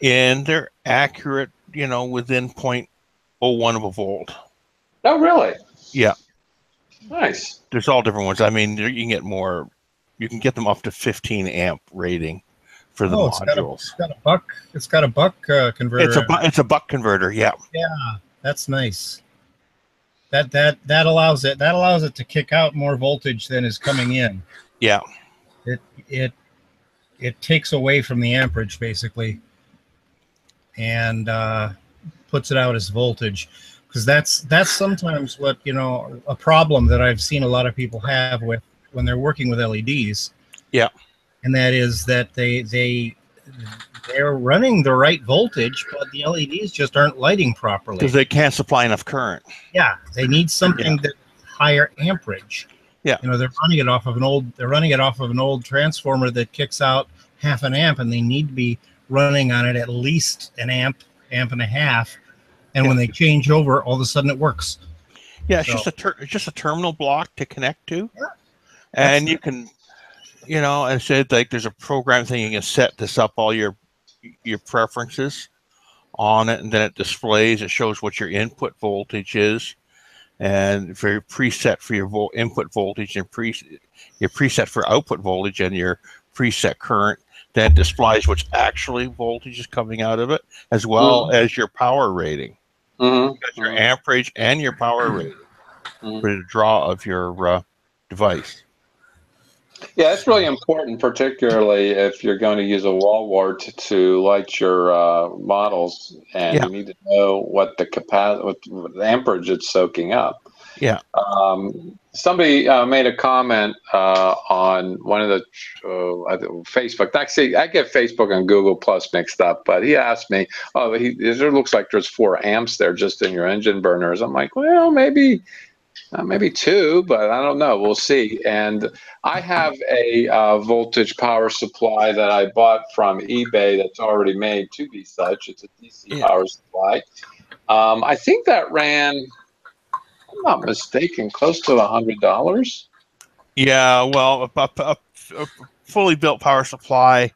and they're accurate. You know, within 0.01 of a volt.
Oh, really?
Yeah.
Nice.
There's all different ones. I mean, you can get more. You can get them up to 15 amp rating for the modules.
It's got a buck converter.
It's a buck converter. Yeah.
Yeah, that's nice. That allows it. That allows it to kick out more voltage than is coming in.
Yeah.
It takes away from the amperage basically, and puts it out as voltage, because that's sometimes what, you know, a problem that I've seen a lot of people have with when they're working with LEDs.
Yeah.
And that is that they're running the right voltage, but the LEDs just aren't lighting properly
because they can't supply enough current.
Yeah, they need something that higher amperage.
Yeah,
you know, they're running it off of an old transformer that kicks out half an amp, and they need to be running on it at least an amp and a half. And when they change over, all of a sudden it works.
Yeah, it's just a terminal block to connect to, and you can, you know, I said, like, there's a program thing you can set this up, all your preferences on it, and then it displays. It shows what your input voltage is, and for your preset for your input voltage, and your preset for output voltage, and your preset current. Then it displays what's actually voltage is coming out of it, as well as your power rating.
Mm-hmm.
You got your amperage and your power rating for the draw of your device.
Yeah, it's really important, particularly if you're going to use a wall wart to light your models, and you need to know what the capacity, what the amperage it's soaking up.
Yeah.
Somebody made a comment on one of the Facebook. Actually, I get Facebook and Google Plus mixed up, but he asked me, "Oh, there looks like there's 4 amps there just in your engine burners." I'm like, "Well, maybe 2, but I don't know. We'll see." And I have a voltage power supply that I bought from eBay that's already made to be such. It's a DC power supply. I think that ran, if I'm not mistaken, close to $100.
Yeah, well, a fully built power supply,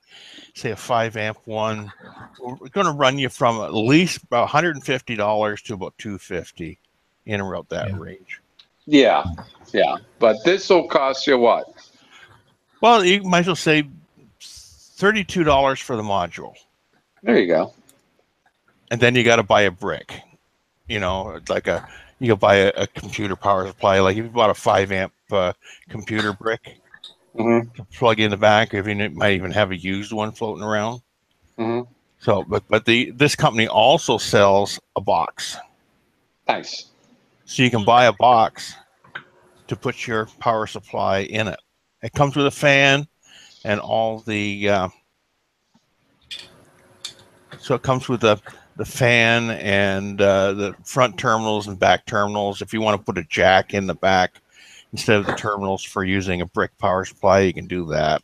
say a 5-amp one, we're going to run you from at least about $150 to about $250, in around that range.
Yeah, but this will cost you what?
Well, you might as well say $32 for the module.
There you go.
And then you got to buy a brick. You know, like you can buy a computer power supply. Like if you bought a 5-amp computer brick, to plug in the back, or if you might even have a used one floating around. So, but this company also sells a box.
Nice.
So you can buy a box to put your power supply in it. It comes with a fan and all the. So it comes with the fan and the front terminals and back terminals. If you want to put a jack in the back instead of the terminals for using a brick power supply, you can do that.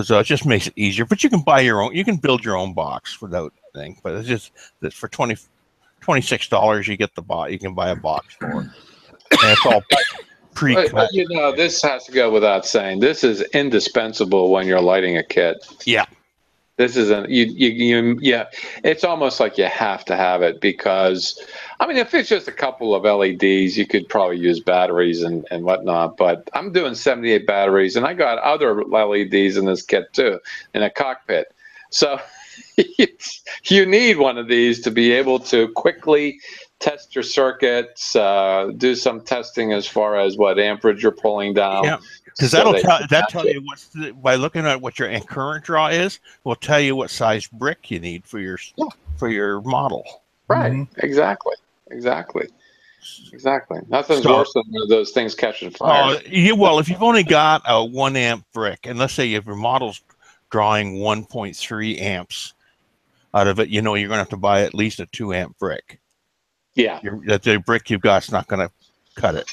So it just makes it easier. But you can buy your own. You can build your own box without anything. But it's just that for $26 you get the box. You can buy a box for it. And it's all pre-cut.
But, you know, this has to go without saying. This is indispensable when you're lighting a kit.
Yeah.
This isn't yeah. It's almost like you have to have it because, I mean, if it's just a couple of LEDs, you could probably use batteries and whatnot. But I'm doing 78 batteries, and I got other LEDs in this kit too, in a cockpit. So you need one of these to be able to quickly test your circuits, do some testing as far as what amperage you're pulling down.
Yeah. Because that'll tell you by looking at what your current draw is, will tell you what size brick you need for your model.
Right. Exactly. Nothing's worse than those things catching fire.
Well, if you've only got a 1-amp brick, and let's say if your model's drawing 1.3 amps out of it, you know you're going to have to buy at least a 2-amp brick.
Yeah.
The brick you've got is not going to cut it.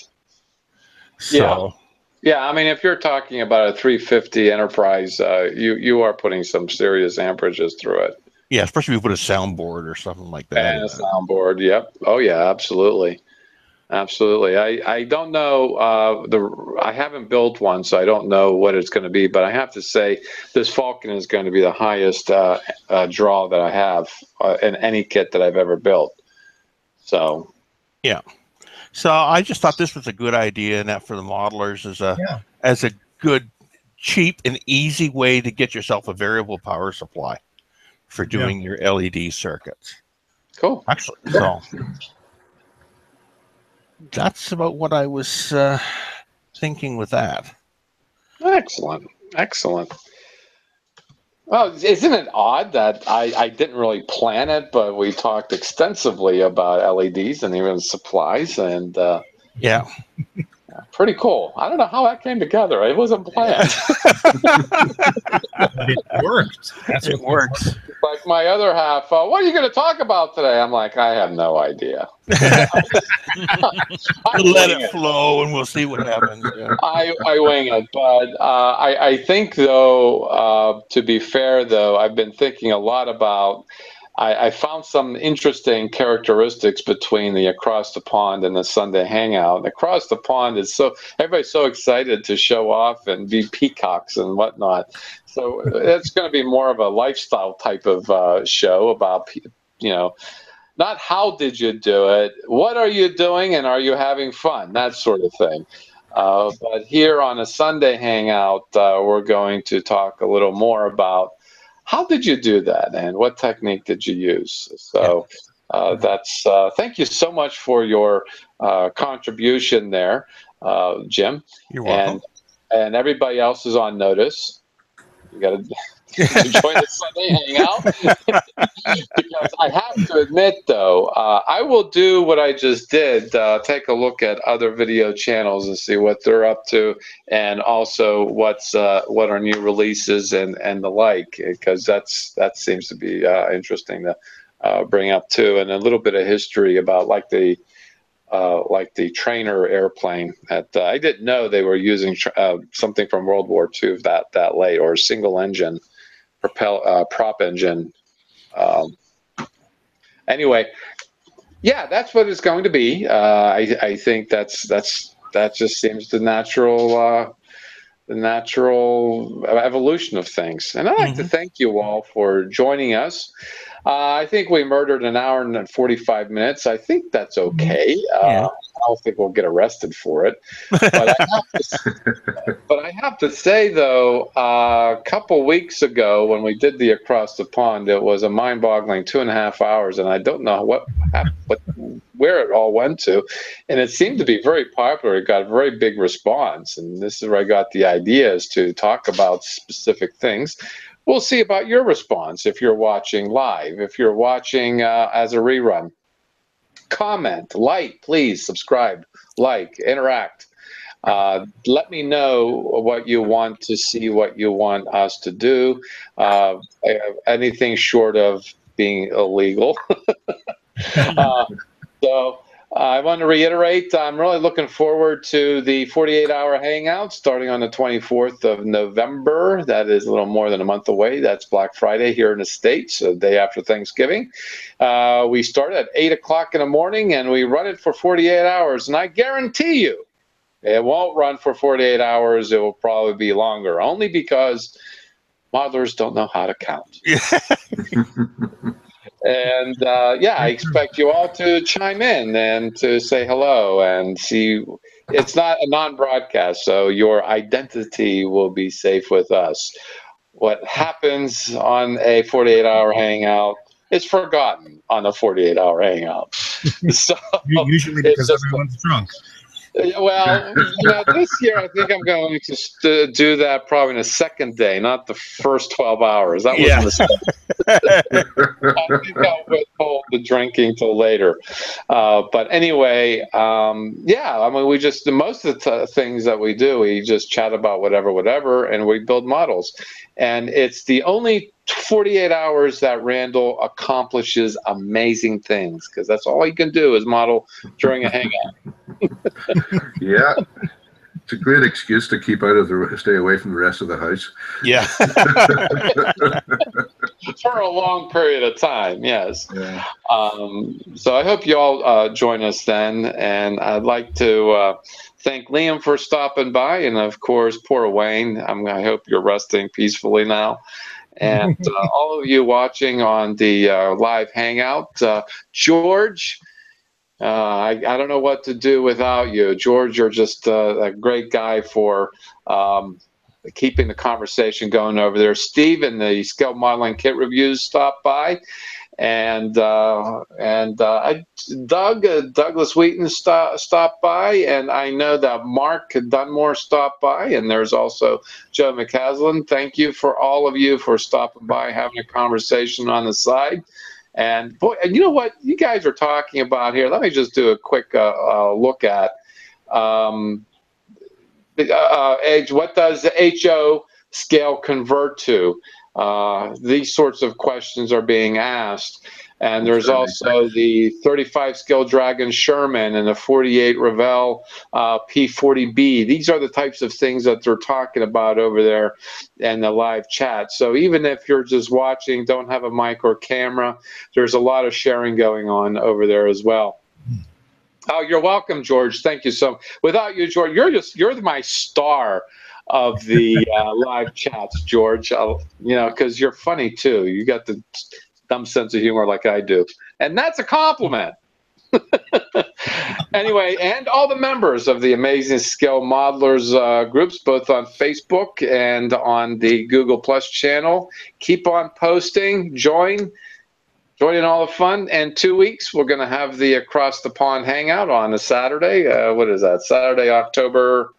So.
Yeah, I mean, if you're talking about a 350 Enterprise, you are putting some serious amperages through it.
Yeah, especially if you put a soundboard or something like that.
And a soundboard, yep. Oh yeah, absolutely. I don't know I haven't built one, so I don't know what it's going to be. But I have to say, this Falcon is going to be the highest draw that I have in any kit that I've ever built. So.
Yeah. So I just thought this was a good idea, and that for the modelers as a good, cheap, and easy way to get yourself a variable power supply for doing your LED circuits.
Cool.
Actually, so that's about what I was thinking with that.
Excellent. Well, isn't it odd that I didn't really plan it, but we talked extensively about LEDs and even supplies, and pretty cool. I don't know how that came together. It wasn't planned.
It worked.
It works.
Like my other half, what are you going to talk about today? I'm like, I have no idea.
We'll let it flow, and we'll see what happens. Yeah.
I wing it, but I think, though, to be fair, though, I've been thinking a lot about. I found some interesting characteristics between the Across the Pond and the Sunday Hangout. And Across the Pond is everybody's so excited to show off and be peacocks and whatnot. So it's going to be more of a lifestyle type of show about, not how did you do it, what are you doing, and are you having fun, that sort of thing. But here on a Sunday Hangout, we're going to talk a little more about how did you do that, and what technique did you use? So Thank you so much for your contribution there, Jim.
You're welcome.
And everybody else is on notice. You got to join the Sunday Hangout. Because I have to admit, though, I will do what I just did, take a look at other video channels and see what they're up to, and also what are new releases and the like, because that seems to be interesting to bring up too, and a little bit of history about like the trainer airplane. I didn't know they were using something from World War II that late, or a single engine prop engine. Anyway, yeah, that's what it's going to be. I think that just seems the natural evolution of things. And I'd like to thank you all for joining us. I think we murdered an hour and 45 minutes. I think that's okay.
Yeah.
I don't think we'll get arrested for it. But I have to say, though, a couple weeks ago when we did the Across the Pond, it was a mind-boggling 2.5 hours, and I don't know where it all went to. And it seemed to be very popular. It got a very big response, and this is where I got the ideas to talk about specific things. We'll see about your response if you're watching live, if you're watching as a rerun. Comment, like, please, subscribe, like, interact. Let me know what you want to see, what you want us to do. Anything short of being illegal. So I want to reiterate, I'm really looking forward to the 48-hour hangout starting on the 24th of November. That is a little more than a month away. That's Black Friday here in the States, the day after Thanksgiving. We start at 8 o'clock in the morning, and we run it for 48 hours. And I guarantee you, it won't run for 48 hours. It will probably be longer, only because modelers don't know how to count. And yeah, I expect you all to chime in and to say hello and see. It's not a non-broadcast, so your identity will be safe with us. What happens on a 48-hour hangout is forgotten on a 48-hour hangout. So
usually because everyone's drunk.
Well, this year I think I'm going to do that probably in the second day, not the first 12 hours. That was a mistake. I think I'll withhold the drinking till later. But anyway, yeah, I mean, most of the things that we do, we just chat about whatever, and we build models. And it's the only 48 hours that Randal accomplishes amazing things, because that's all he can do is model during a hangout.
Yeah, it's a great excuse to stay away from the rest of the house.
Yeah.
For a long period of time, yes.
Yeah.
So I hope you all join us then, and I'd like to thank Liam for stopping by, and of course, poor Wayne. I hope you're resting peacefully now. And all of you watching on the live hangout, George. I don't know what to do without you. George, you're just a great guy for keeping the conversation going over there. Steve and the Scale Modeling Kit Reviews stopped by. And Douglas Wheaton stopped by. And I know that Mark Dunmore stopped by. And there's also Joe McCaslin. Thank you for all of you for stopping by, having a conversation on the side. And boy, you know what you guys are talking about here? Let me just do a quick look at what does the HO scale convert to? These sorts of questions are being asked. And there's also the 35 scale Dragon Sherman and the 48 Revell P40B. These are the types of things that they're talking about over there in the live chat. So even if you're just watching, don't have a mic or camera, there's a lot of sharing going on over there as well. Oh, you're welcome, George. Thank you so much. Without you, George, you're my star of the live chats, George. Because you're funny too. You got the dumb sense of humor like I do, and that's a compliment. Anyway, and all the members of the Amazing Scale Modelers groups, both on Facebook and on the Google Plus channel, keep on posting. Join. joining all the fun. And 2 weeks, we're going to have the Across the Pond Hangout on a Saturday. What is that? Saturday, October.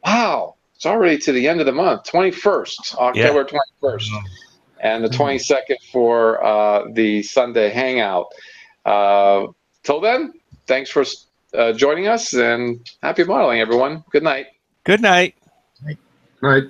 Wow, it's already to the end of the month, 21st, October 21st. And the 22nd for the Sunday Hangout. Till then, thanks for joining us, and happy modeling, everyone. Good night.
Good night.
Right.